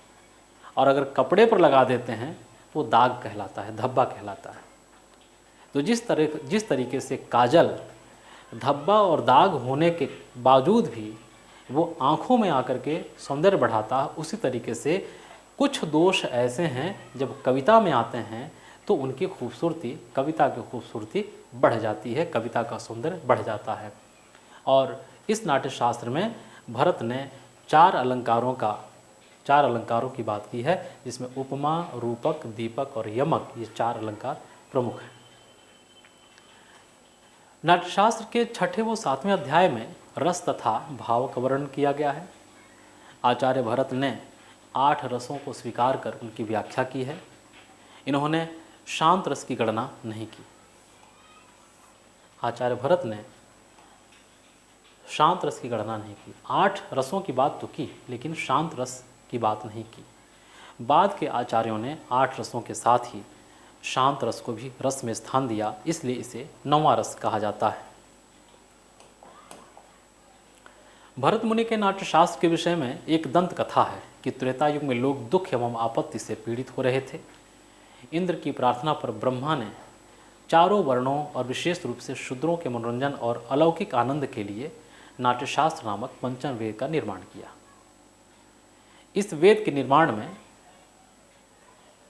और अगर कपड़े पर लगा देते हैं तो वो दाग कहलाता है, धब्बा कहलाता है। तो जिस तरीके से काजल धब्बा और दाग होने के बावजूद भी वो आँखों में आकर के सौंदर्य बढ़ाता है, उसी तरीके से कुछ दोष ऐसे हैं जब कविता में आते हैं तो उनकी खूबसूरती, कविता की खूबसूरती बढ़ जाती है, कविता का सौंदर्य बढ़ जाता है। और इस नाट्यशास्त्र में भरत ने 4 अलंकारों की बात की है, जिसमें उपमा, रूपक, दीपक और यमक, ये 4 अलंकार प्रमुख हैं। नाट्यशास्त्र के 6ठे व 7वें अध्याय में रस तथा भाव का वर्णन किया गया है। आचार्य भरत ने 8 रसों को स्वीकार कर उनकी व्याख्या की है। इन्होंने शांत रस की गणना नहीं की। आचार्य भरत ने शांत रस की गणना नहीं की। 8 रसों की बात तो की, लेकिन शांत रस की बात नहीं की। बाद के आचार्यों ने 8 रसों के साथ ही शांत रस को भी रस में स्थान दिया, इसलिए इसे 9वां रस कहा जाता है। भरत मुनि के नाट्यशास्त्र के विषय में एक दंत कथा है कि त्रेता युग में लोग दुख एवं आपत्ति से पीड़ित हो रहे थे। इंद्र की प्रार्थना पर ब्रह्मा ने चारों वर्णों और विशेष रूप से शूद्रों के मनोरंजन और अलौकिक आनंद के लिए नाट्यशास्त्र नामक पंचम वेद का निर्माण किया। इस वेद के निर्माण में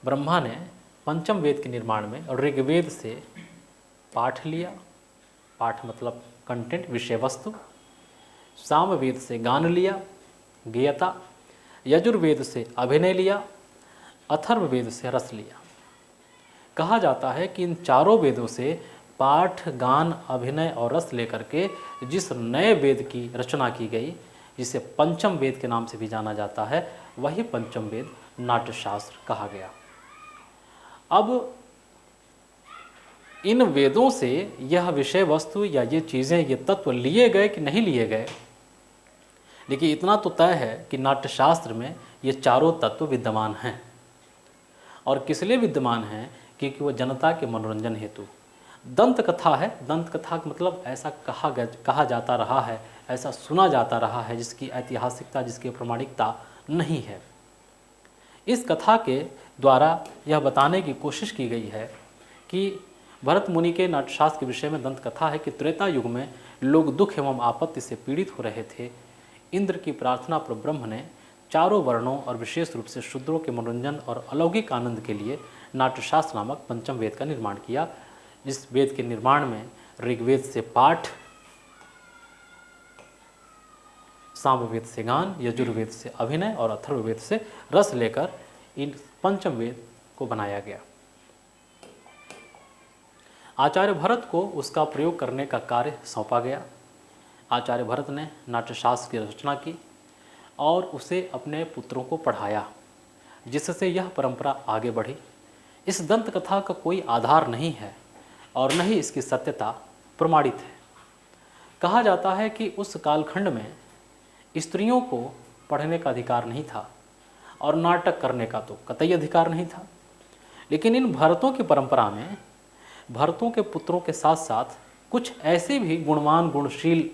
ब्रह्मा ने पंचम वेद के निर्माण में ऋग्वेद से पाठ लिया, पाठ मतलब कंटेंट, विषय वस्तु। सामवेद से गान लिया, गेयता। यजुर्वेद से अभिनय लिया, अथर्ववेद से रस लिया। कहा जाता है कि इन चारों वेदों से पाठ, गान, अभिनय और रस लेकर के जिस नए वेद की रचना की गई, जिसे पंचम वेद के नाम से भी जाना जाता है, वही पंचम वेद नाट्यशास्त्र कहा गया। अब इन वेदों से यह विषय वस्तु या ये चीज़ें, ये तत्व लिए गए कि नहीं लिए गए, लेकिन इतना तो तय है कि नाट्यशास्त्र में ये चारों तत्व विद्यमान हैं। और किस लिए विद्यमान हैं? क्योंकि वह जनता के मनोरंजन हेतु दंत कथा है। दंत कथा का मतलब ऐसा कहा जाता रहा है, ऐसा सुना जाता रहा है जिसकी ऐतिहासिकता, जिसकी प्रमाणिकता नहीं है। इस कथा के द्वारा यह बताने की कोशिश की गई है कि भरत मुनि के नाट्यशास्त्र के विषय में दंत कथा है कि त्रेता युग में लोग दुख एवं आपत्ति से पीड़ित हो रहे थे। इंद्र की प्रार्थना पर ब्रह्म ने चारों वर्णों और विशेष रूप से शूद्रों के मनोरंजन और अलौकिक आनंद के लिए नाट्यशास्त्र नामक पंचम वेद का निर्माण किया, जिस वेद के निर्माण में ऋग्वेद से पाठ, सामवेद से गान, यजुर्वेद से अभिनय और अथर्ववेद से रस लेकर इन पंचम वेद को बनाया गया। आचार्य भरत को उसका प्रयोग करने का कार्य सौंपा गया। आचार्य भरत ने नाट्यशास्त्र की रचना की और उसे अपने पुत्रों को पढ़ाया, जिससे यह परंपरा आगे बढ़ी। इस दंत कथा का कोई आधार नहीं है और न ही इसकी सत्यता प्रमाणित है। कहा जाता है कि उस कालखंड में स्त्रियों को पढ़ने का अधिकार नहीं था और नाटक करने का तो कतई अधिकार नहीं था। लेकिन इन भरतों की परंपरा में भरतों के पुत्रों के साथ साथ कुछ ऐसे भी गुणवान, गुणशील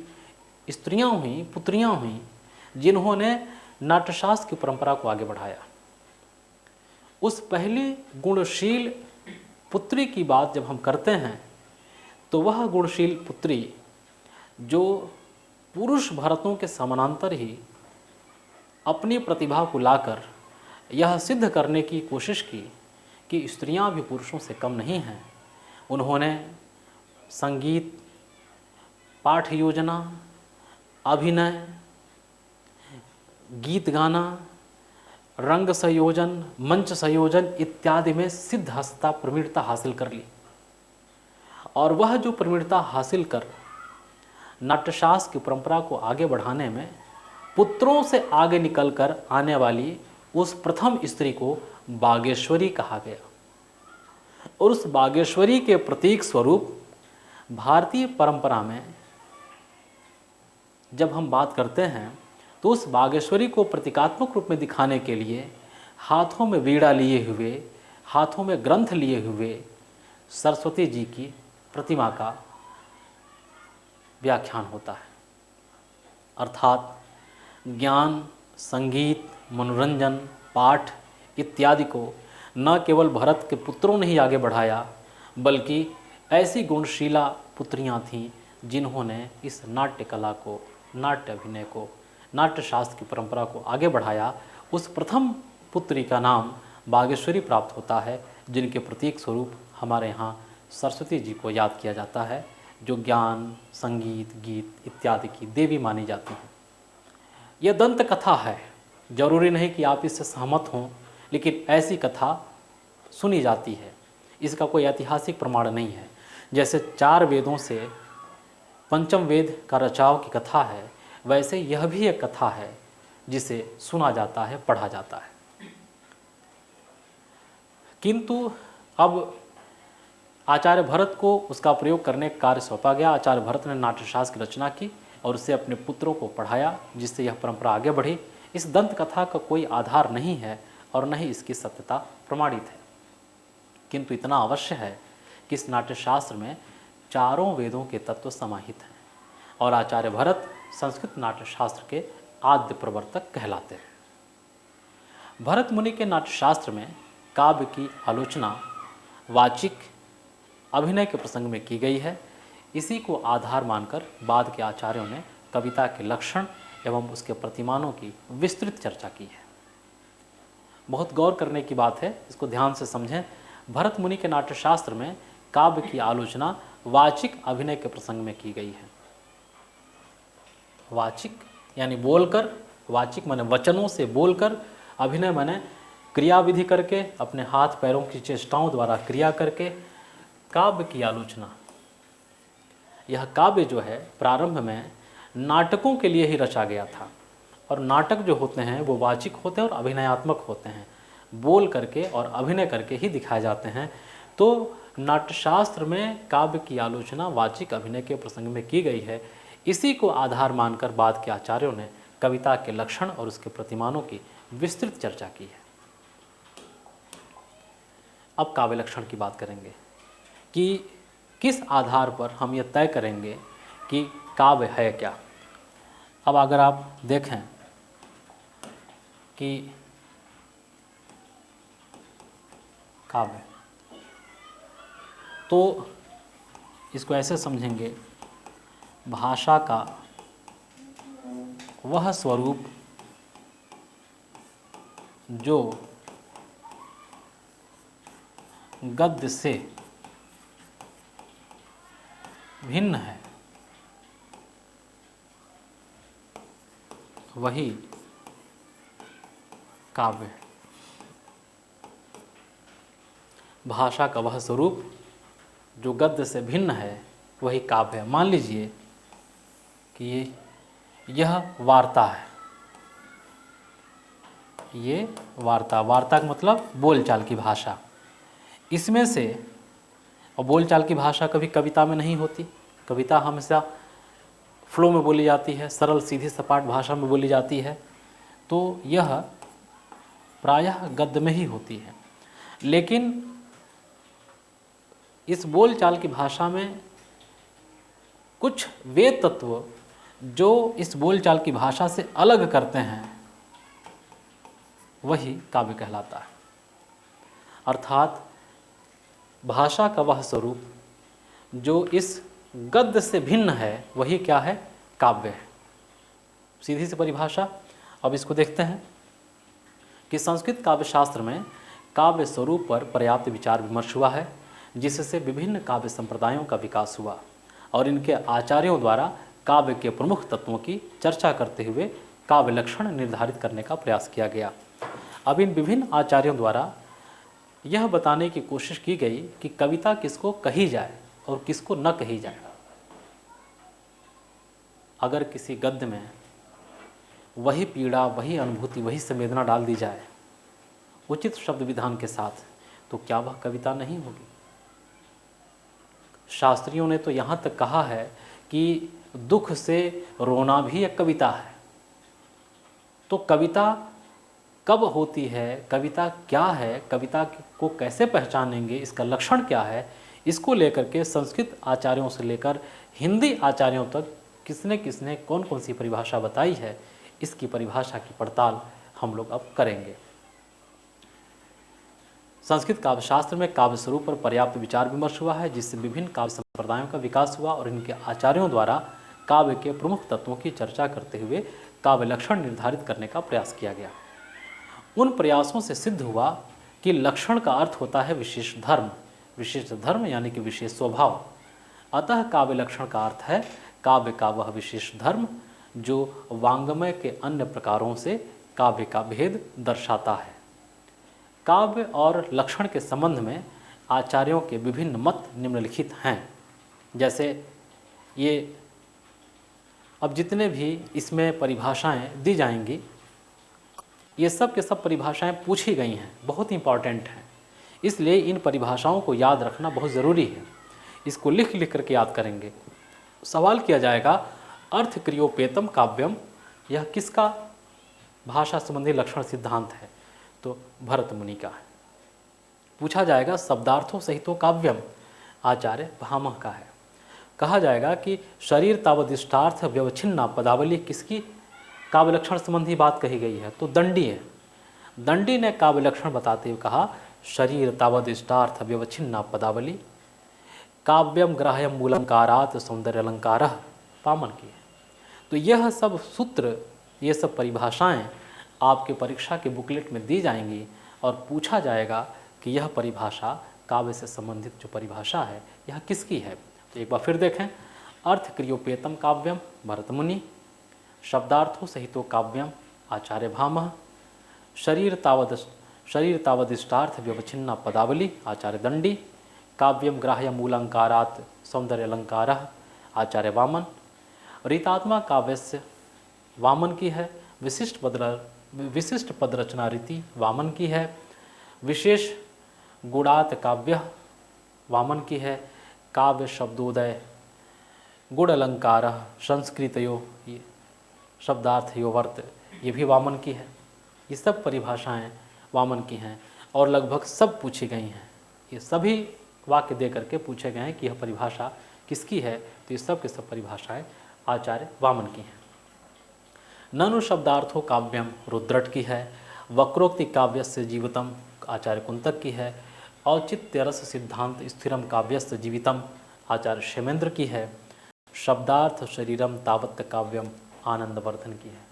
स्त्रियां हुईं, पुत्रियां हुईं, जिन्होंने नाट्यशास्त्र की परंपरा को आगे बढ़ाया। उस पहली गुणशील पुत्री की बात जब हम करते हैं तो वह गुणशील पुत्री जो पुरुष भरतों के समानांतर ही अपनी प्रतिभा को लाकर यह सिद्ध करने की कोशिश की कि स्त्रियां भी पुरुषों से कम नहीं हैं। उन्होंने संगीत, पाठ योजना, अभिनय, गीत गाना, रंग संयोजन, मंच संयोजन इत्यादि में सिद्धहस्ता प्रवीणता हासिल कर ली। और वह जो प्रवीणता हासिल कर नाट्यशास्त्र की परंपरा को आगे बढ़ाने में पुत्रों से आगे निकलकर आने वाली उस प्रथम स्त्री को बागेश्वरी कहा गया। और उस बागेश्वरी के प्रतीक स्वरूप भारतीय परंपरा में जब हम बात करते हैं तो उस बागेश्वरी को प्रतीकात्मक रूप में दिखाने के लिए हाथों में वीणा लिए हुए, हाथों में ग्रंथ लिए हुए सरस्वती जी की प्रतिमा का व्याख्यान होता है। अर्थात ज्ञान, संगीत, मनोरंजन, पाठ इत्यादि को न केवल भरत के पुत्रों ने ही आगे बढ़ाया, बल्कि ऐसी गुणशीला पुत्रियां थीं जिन्होंने इस नाट्य कला को, नाट्य अभिनय को, नाट्य शास्त्र की परंपरा को आगे बढ़ाया। उस प्रथम पुत्री का नाम बागेश्वरी प्राप्त होता है, जिनके प्रतीक स्वरूप हमारे यहाँ सरस्वती जी को याद किया जाता है, जो ज्ञान, संगीत, गीत इत्यादि की देवी मानी जाती हैं। यह दंत कथा है, जरूरी नहीं कि आप इससे सहमत हों, लेकिन ऐसी कथा सुनी जाती है। इसका कोई ऐतिहासिक प्रमाण नहीं है। जैसे 4 वेदों से पंचम वेद का रचाव की कथा है, वैसे यह भी एक कथा है जिसे सुना जाता है, पढ़ा जाता है। किंतु अब आचार्य भरत को उसका प्रयोग करने का कार्य सौंपा गया। आचार्य भरत ने नाट्यशास्त्र की रचना की और उसे अपने पुत्रों को पढ़ाया, जिससे यह परंपरा आगे बढ़ी। इस दंत कथा का कोई आधार नहीं है और न ही इसकी सत्यता प्रमाणित है, किंतु इतना अवश्य है कि इस नाट्यशास्त्र में 4 वेदों के तत्व समाहित हैं और आचार्य भरत संस्कृत नाट्यशास्त्र के आद्य प्रवर्तक कहलाते हैं। भरत मुनि के नाट्यशास्त्र में काव्य की आलोचना वाचिक अभिनय के प्रसंग में की गई है। इसी को आधार मानकर बाद के आचार्यों ने कविता के लक्षण एवं उसके प्रतिमानों की विस्तृत चर्चा की है। बहुत गौर करने की बात है, इसको ध्यान से समझें। भरत मुनि के नाट्यशास्त्र में काव्य की आलोचना वाचिक अभिनय के प्रसंग में की गई है। वाचिक यानी बोलकर, वाचिक माने वचनों से बोलकर, अभिनय माने क्रियाविधि करके, अपने हाथ पैरों की चेष्टाओं द्वारा क्रिया करके काव्य की आलोचना। यह काव्य जो है प्रारंभ में नाटकों के लिए ही रचा गया था, और नाटक जो होते हैं वो वाचिक होते हैं और अभिनयात्मक होते हैं, बोल करके और अभिनय करके ही दिखाए जाते हैं। तो नाट्यशास्त्र में काव्य की आलोचना वाचिक अभिनय के प्रसंग में की गई है। इसी को आधार मानकर बाद के आचार्यों ने कविता के लक्षण और उसके प्रतिमानों की विस्तृत चर्चा की है। अब काव्य लक्षण की बात करेंगे कि किस आधार पर हम ये तय करेंगे कि काव्य है क्या। अब अगर आप देखें कि काव्य, तो इसको ऐसे समझेंगे, भाषा का वह स्वरूप जो गद्य से भिन्न है, वही काव्य है। भाषा का वह स्वरूप जो गद्य से भिन्न है, वही काव्य है। मान लीजिए कि यह वार्ता है, ये वार्ता, वार्ता का मतलब बोलचाल की भाषा। इसमें से, और बोलचाल की भाषा कभी कविता में नहीं होती, कविता हमेशा फ्लो में बोली जाती है, सरल सीधी सपाट भाषा में बोली जाती है, तो यह प्रायः गद्य में ही होती है। लेकिन इस बोलचाल की भाषा में कुछ वे तत्व जो इस बोलचाल की भाषा से अलग करते हैं, वही काव्य कहलाता है। अर्थात भाषा का वह स्वरूप जो इस गद्य से भिन्न है, वही क्या है? काव्य है। सीधी सी परिभाषा। अब इसको देखते हैं कि संस्कृत काव्य शास्त्र में काव्य स्वरूप पर पर्याप्त विचार विमर्श हुआ है, जिससे विभिन्न काव्य संप्रदायों का विकास हुआ और इनके आचार्यों द्वारा काव्य के प्रमुख तत्वों की चर्चा करते हुए काव्य लक्षण निर्धारित करने का प्रयास किया गया। अब इन विभिन्न आचार्यों द्वारा यह बताने की कोशिश की गई कि कविता किसको कही जाए और किसको न कही जाए। अगर किसी गद्य में वही पीड़ा, वही अनुभूति, वही संवेदना डाल दी जाए उचित शब्द विधान के साथ, तो क्या वह कविता नहीं होगी? शास्त्रियों ने तो यहाँ तक कहा है कि दुख से रोना भी एक कविता है। तो कविता कब होती है, कविता क्या है, कविता को कैसे पहचानेंगे, इसका लक्षण क्या है, इसको लेकर के संस्कृत आचार्यों से लेकर हिंदी आचार्यों तक किसने किसने कौन कौन सी परिभाषा बताई है, इसकी परिभाषा की पड़ताल हम लोग अब करेंगे। संस्कृत काव्य शास्त्र में काव्य स्वरूप पर पर्याप्त विचार विमर्श हुआ है, जिससे विभिन्न काव्य संप्रदायों का विकास हुआ और इनके आचार्यों द्वारा काव्य के प्रमुख तत्वों की चर्चा करते हुए काव्य लक्षण निर्धारित करने का प्रयास किया गया। उन प्रयासों से सिद्ध हुआ कि लक्षण का अर्थ होता है विशेष धर्म। विशेष धर्म यानी कि विशेष स्वभाव। अतः काव्य लक्षण का अर्थ है काव्य का वह विशेष धर्म जो वांग्मय के अन्य प्रकारों से काव्य का भेद दर्शाता है। काव्य और लक्षण के संबंध में आचार्यों के विभिन्न मत निम्नलिखित हैं। जैसे ये अब जितने भी इसमें परिभाषाएं दी जाएंगी, ये सब के सब परिभाषाएं पूछी गई हैं, बहुत इंपॉर्टेंट हैं, इसलिए इन परिभाषाओं को याद रखना बहुत ज़रूरी है। इसको लिख लिख करके याद करेंगे। सवाल किया जाएगा अर्थ क्रियोपेतम काव्यम, यह किसका भाषा संबंधी लक्षण सिद्धांत है? तो भरत मुनि का है। पूछा जाएगा शब्दार्थों सहितो काव्यम, आचार्य भामह का है। कहा जाएगा कि शरीर तावदिष्टार्थ व्यवच्छिन्ना पदावली किसकी काव्य लक्षण संबंधी बात कही गई है? तो दंडी है। दंडी ने काव्य लक्षण बताते हुए कहा शरीर तावदिष्टार्थ व्यवच्छिन्ना पदावली काव्यम ग्राह्यम मूलंकारात् सौंदर्य अलंकारः, वामन की है। तो यह सब सूत्र, ये सब परिभाषाएं आपके परीक्षा के बुकलेट में दी जाएंगी और पूछा जाएगा कि यह परिभाषा काव्य से संबंधित जो परिभाषा है यह किसकी है। तो एक बार फिर देखें। अर्थ क्रियोपेतम काव्यम भरत मुनि, शब्दार्थों सहितो काव्यम आचार्य भामह, शरीर तावदिष्टार्थ व्यवच्छिन्ना पदावली आचार्य दंडी, काव्यम ग्राह्य मूलंकारात् सौंदर्य अलंकारः आचार्य वामन। रीतात्मा काव्यस्य वामन की है। विशिष्ट पद रचना रीति वामन की है। विशेष गुणात काव्य वामन की है। काव्य शब्दोदय गुण अलंकार संस्कृतयो शब्दार्थयो वर्त, ये भी वामन की है। ये सब परिभाषाएं वामन की हैं और लगभग सब पूछी गई हैं। ये सभी वाक्य दे करके पूछे गए हैं कि यह परिभाषा किसकी है, तो ये सब के सब परिभाषाएं आचार्य वामन की हैं। ननु शब्दार्थो काव्यम रुद्रट की है। वक्रोक्ति काव्यस्य जीवितम आचार्य कुंतक की है। औचित्य रस सिद्धांत स्थिरम काव्यस्य जीवितम आचार्य क्षेमेंद्र की है। शब्दार्थ शरीरम तावत काव्यम आनंदवर्धन की है।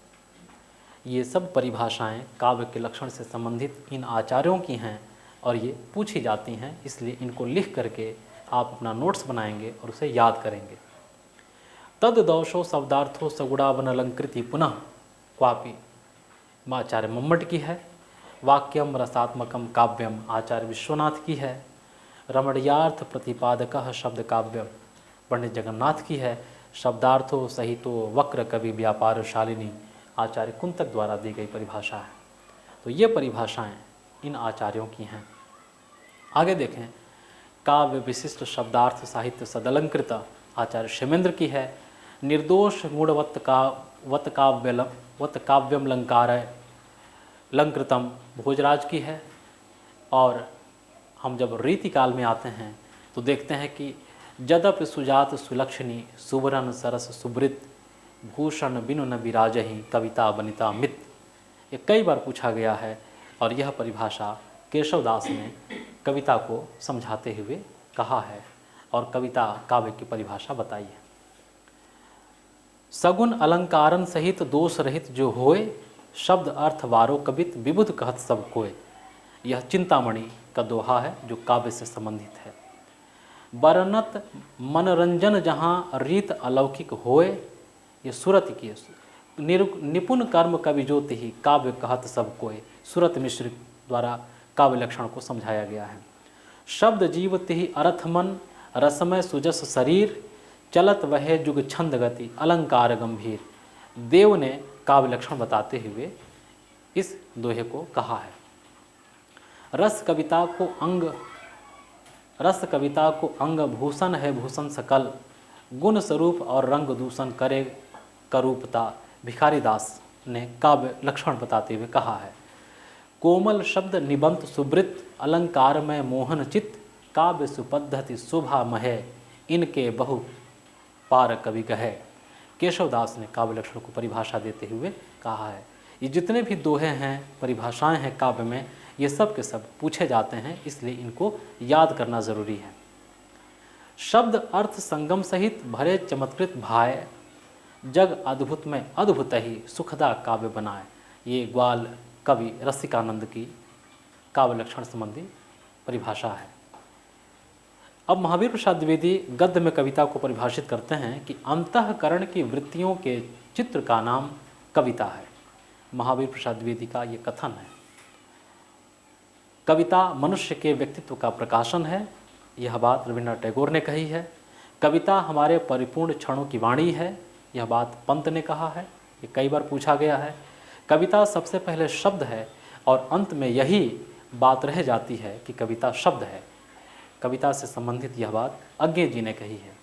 ये सब परिभाषाएं काव्य के लक्षण से संबंधित इन आचार्यों की हैं और ये पूछी जाती हैं, इसलिए इनको लिख करके आप अपना नोट्स बनाएंगे और उसे याद करेंगे। तद दोषो शब्दार्थो सगुणावन अलंकृति पुनः क्वापि आचार्य मम्मट की है। वाक्यम रसात्मकम काव्यम आचार्य विश्वनाथ की है। रमणीयार्थ प्रतिपादक शब्द काव्यम पंडित जगन्नाथ की है। शब्दार्थो सहितो वक्र कवि व्यापार शालिनी आचार्य कुंतक द्वारा दी गई परिभाषा है। तो ये परिभाषाएं इन आचार्यों की हैं। आगे देखें। काव्य विशिष्ट शब्दार्थ साहित्य सदलंकृत आचार्य क्षेमेंद्र की है। निर्दोष गुणवत् काव्यम लंकार लंकृतम भोजराज की है। और हम जब रीति काल में आते हैं तो देखते हैं कि जदप सुजात सुलक्षणी सुवरन सरस सुब्रित भूषण बिनु न विराजहि कविता बनिता मित, ये कई बार पूछा गया है और यह परिभाषा केशवदास ने कविता को समझाते हुए कहा है और कविता काव्य की परिभाषा बताई है। सगुन अलंकारन सहित दोष रहित जो होए, शब्द अर्थ वारो कवित विबुध कहत सब कोय। यह चिंतामणि का दोहा है जो काव्य से संबंधित है। बरनत मनोरंजन जहाँ रीत अलौकिक होए, ये सूरत की निपुण कर्म कवि ज्योति ही काव्य कहत सब कोय। सूरत मिश्र द्वारा काव्य लक्षण को समझाया गया है। शब्द जीव तिहि अर्थ मन, रसमय सुजस शरीर, चलत वह जुग छंद गति अलंकार गंभीर। देव ने काव्य लक्षण बताते हुए इस दोहे को कहा है। रस कविता को अंग भूषण है भूषण सकल, गुण स्वरूप और रंग दूषण करे करूपता। भिखारी दास ने काव्य लक्षण बताते हुए कहा है। कोमल शब्द निबंत सुवृत, अलंकार में मोहन चित्त, काव्य सुपद्धति शोभा महे, इनके बहु पार कवि कहे। केशवदास ने काव्य लक्षण को परिभाषा देते हुए कहा है। ये जितने भी दोहे हैं, परिभाषाएं हैं काव्य में, ये सब के सब पूछे जाते हैं, इसलिए इनको याद करना जरूरी है। शब्द अर्थ संगम सहित भरे चमत्कृत भाए, जग अद्भुत में अद्भुत ही सुखदा काव्य बनाए। ये ग्वाल कवि रसिकानंद की काव्य लक्षण संबंधी परिभाषा है। अब महावीर प्रसाद द्विवेदी गद्य में कविता को परिभाषित करते हैं कि अंतःकरण की वृत्तियों के चित्र का नाम कविता है। महावीर प्रसाद द्विवेदी का ये कथन है। कविता मनुष्य के व्यक्तित्व का प्रकाशन है, यह बात रविन्द्रनाथ टैगोर ने कही है। कविता हमारे परिपूर्ण क्षणों की वाणी है, यह बात पंत ने कहा है। ये कई बार पूछा गया है। कविता सबसे पहले शब्द है और अंत में यही बात रह जाती है कि कविता शब्द है। कविता से संबंधित यह बात अज्ञे जी ने कही है।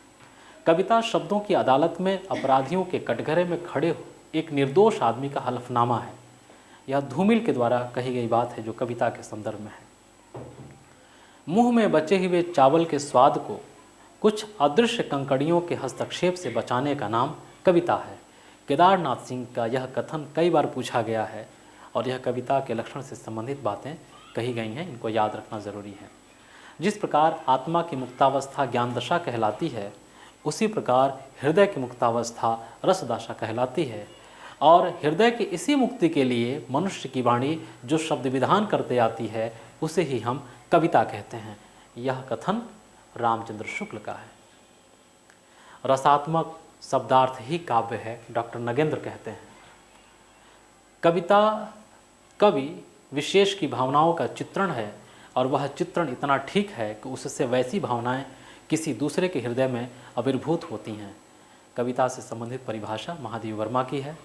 कविता शब्दों की अदालत में अपराधियों के कटघरे में खड़े एक निर्दोष आदमी का हलफनामा है। यह धूमिल के द्वारा कही गई बात है जो कविता के संदर्भ में है। मुंह में बचे हुए चावल के स्वाद को कुछ अदृश्य कंकड़ियों के हस्तक्षेप से बचाने का नाम कविता है। केदारनाथ सिंह का यह कथन कई बार पूछा गया है और यह कविता के लक्षण से संबंधित बातें कही गई हैं, इनको याद रखना ज़रूरी है। जिस प्रकार आत्मा की मुक्तावस्था ज्ञान दशा कहलाती है, उसी प्रकार हृदय की मुक्तावस्था रस दशा कहलाती है। और हृदय की इसी मुक्ति के लिए मनुष्य की वाणी जो शब्द विधान करते आती है, उसे ही हम कविता कहते हैं। यह कथन रामचंद्र शुक्ल का है। रसात्मक शब्दार्थ ही काव्य है, डॉक्टर नगेंद्र कहते हैं। कविता कवि विशेष की भावनाओं का चित्रण है और वह चित्रण इतना ठीक है कि उससे वैसी भावनाएं किसी दूसरे के हृदय में आविर्भूत होती हैं। कविता से संबंधित परिभाषा महादेव वर्मा की है।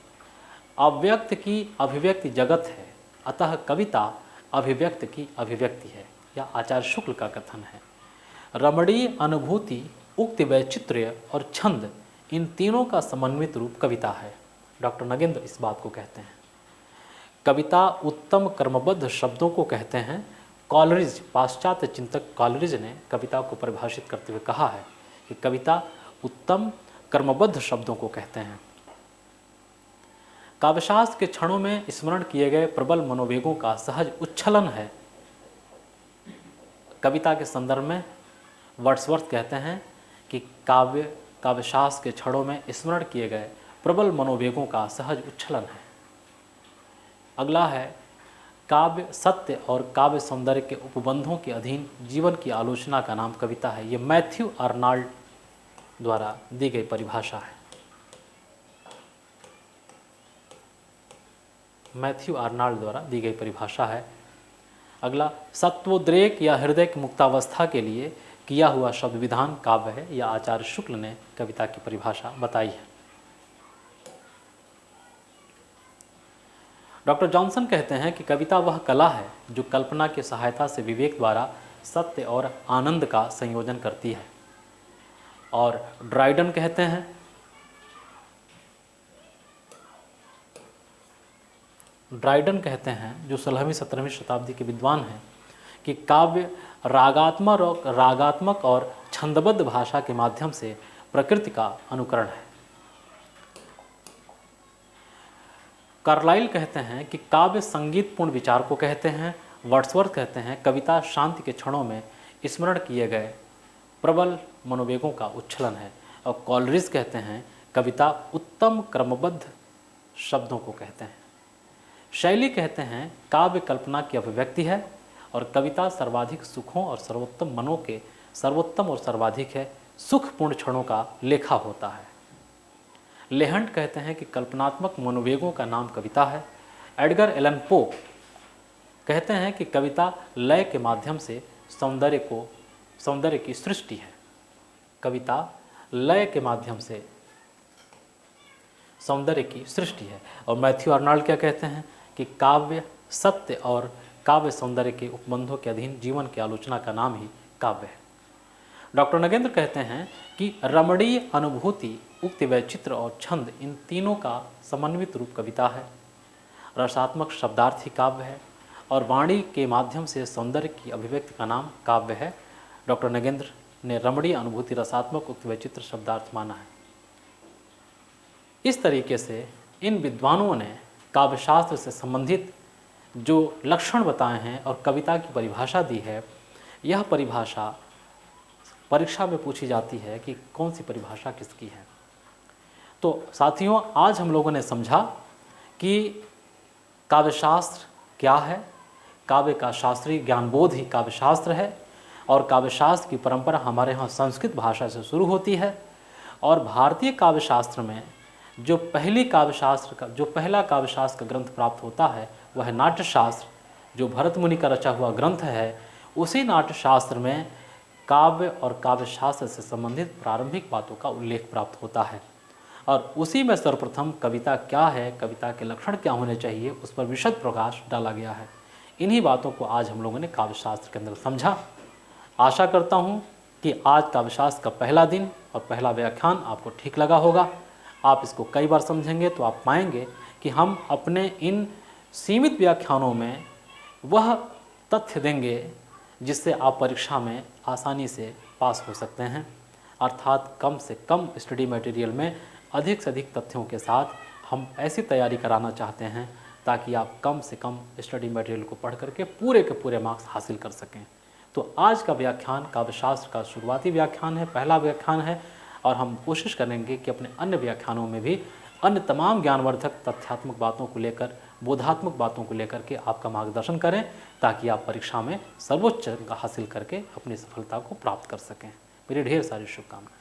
अव्यक्त की अभिव्यक्ति जगत है, अतः कविता अभिव्यक्त की अभिव्यक्ति है, यह आचार्य शुक्ल का कथन है। रमणीय अनुभूति, उक्ति वैचित्र्य और छंद, इन तीनों का समन्वित रूप कविता है। डॉक्टर नगेंद्र इस बात को कहते हैं। कविता उत्तम कर्मबद्ध शब्दों को कहते हैं। कॉलरिज, पाश्चात्य चिंतक कॉलरिज ने कविता को परिभाषित करते हुए कहा है कि कविता उत्तम कर्मबद्ध शब्दों को कहते हैं। काव्यशास्त्र के क्षणों में स्मरण किए गए प्रबल मनोवेगों का सहज उच्छलन है। कविता के संदर्भ में वर्ड्सवर्थ कहते हैं कि काव्यशास्त्र के क्षणों में स्मरण किए गए प्रबल मनोवेगों का सहज उच्छलन है। अगला है काव्य सत्य और काव्य सौंदर्य के उपबंधों के अधीन जीवन की आलोचना का नाम कविता है। ये मैथ्यू आर्नाल्ड द्वारा दी गई परिभाषा है। मैथ्यू आर्नाल्ड द्वारा दी गई परिभाषा है। अगला सत्वोद्रेक या हृदय की मुक्तावस्था के लिए किया हुआ शब्द विधान काव्य है। यह आचार्य शुक्ल ने कविता की परिभाषा बताई है। डॉक्टर जॉनसन कहते हैं कि कविता वह कला है जो कल्पना की सहायता से विवेक द्वारा सत्य और आनंद का संयोजन करती है। और ड्राइडन कहते हैं जो 16वीं 17वीं शताब्दी के विद्वान हैं कि काव्य रागात्मक और छंदबद्ध भाषा के माध्यम से प्रकृति का अनुकरण है। कार्लाइल कहते हैं कि काव्य संगीतपूर्ण विचार को कहते हैं वर्ड्सवर्थ कहते हैं कविता शांति के क्षणों में स्मरण किए गए प्रबल मनोवेगों का उच्छलन है। और कॉलरिज कहते हैं कविता उत्तम क्रमबद्ध शब्दों को कहते हैं। शैली कहते हैं काव्य कल्पना की अभिव्यक्ति है और कविता सर्वाधिक सुखों और सर्वोत्तम मनों के सर्वोत्तम और सर्वाधिक है सुखपूर्ण क्षणों का लेखा होता है। लेहंट कहते हैं कि कल्पनात्मक मनोवेगों का नाम कविता है। एडगर एलन पो कहते हैं कि कविता लय के माध्यम से सौंदर्य की सृष्टि है। कविता लय के माध्यम से सौंदर्य की सृष्टि है। और मैथ्यू आर्नल्ड क्या कहते हैं कि काव्य सत्य और काव्य सौंदर्य के उपबंधों के अधीन जीवन की आलोचना का नाम ही काव्य है। डॉक्टर नगेंद्र कहते हैं कि रमणीय अनुभूति, उक्ति वैचित्र और छंद इन तीनों का समन्वित रूप कविता है। रसात्मक शब्दार्थी काव्य है और वाणी के माध्यम से सौंदर्य की अभिव्यक्ति का नाम काव्य है। डॉक्टर नगेंद्र ने रमणीय अनुभूति, रसात्मक, उक्ति वैचित्र शब्दार्थ माना है। इस तरीके से इन विद्वानों ने काव्यशास्त्र से संबंधित जो लक्षण बताए हैं और कविता की परिभाषा दी है, यह परिभाषा परीक्षा में पूछी जाती है कि कौन सी परिभाषा किसकी है। तो साथियों, आज हम लोगों ने समझा कि काव्यशास्त्र क्या है। काव्य का शास्त्रीय ज्ञानबोध ही काव्यशास्त्र है और काव्यशास्त्र की परंपरा हमारे यहाँ संस्कृत भाषा से शुरू होती है। और भारतीय काव्यशास्त्र में जो पहला काव्यशास्त्र का ग्रंथ प्राप्त होता है वह है नाट्यशास्त्र, जो भरत मुनि का रचा हुआ ग्रंथ है। उसी नाट्यशास्त्र में काव्य और काव्यशास्त्र से संबंधित प्रारंभिक बातों का उल्लेख प्राप्त होता है और उसी में सर्वप्रथम कविता क्या है, कविता के लक्षण क्या होने चाहिए, उस पर विशद प्रकाश डाला गया है। इन्हीं बातों को आज हम लोगों ने काव्यशास्त्र के अंदर समझा। आशा करता हूँ कि आज काव्यशास्त्र का पहला दिन और पहला व्याख्यान आपको ठीक लगा होगा। आप इसको कई बार समझेंगे तो आप पाएंगे कि हम अपने इन सीमित व्याख्यानों में वह तथ्य देंगे जिससे आप परीक्षा में आसानी से पास हो सकते हैं। अर्थात कम से कम स्टडी मटेरियल में अधिक से अधिक तथ्यों के साथ हम ऐसी तैयारी कराना चाहते हैं ताकि आप कम से कम स्टडी मटेरियल को पढ़ करके पूरे के पूरे मार्क्स हासिल कर सकें। तो आज का व्याख्यान काव्यशास्त्र का शुरुआती व्याख्यान है, पहला व्याख्यान है और हम कोशिश करेंगे कि अपने अन्य व्याख्यानों में भी अन्य तमाम ज्ञानवर्धक तथ्यात्मक बातों को लेकर, बोधात्मक बातों को लेकर के आपका मार्गदर्शन करें ताकि आप परीक्षा में सर्वोच्च अंक हासिल करके अपनी सफलता को प्राप्त कर सकें। मेरी ढेर सारी शुभकामनाएं।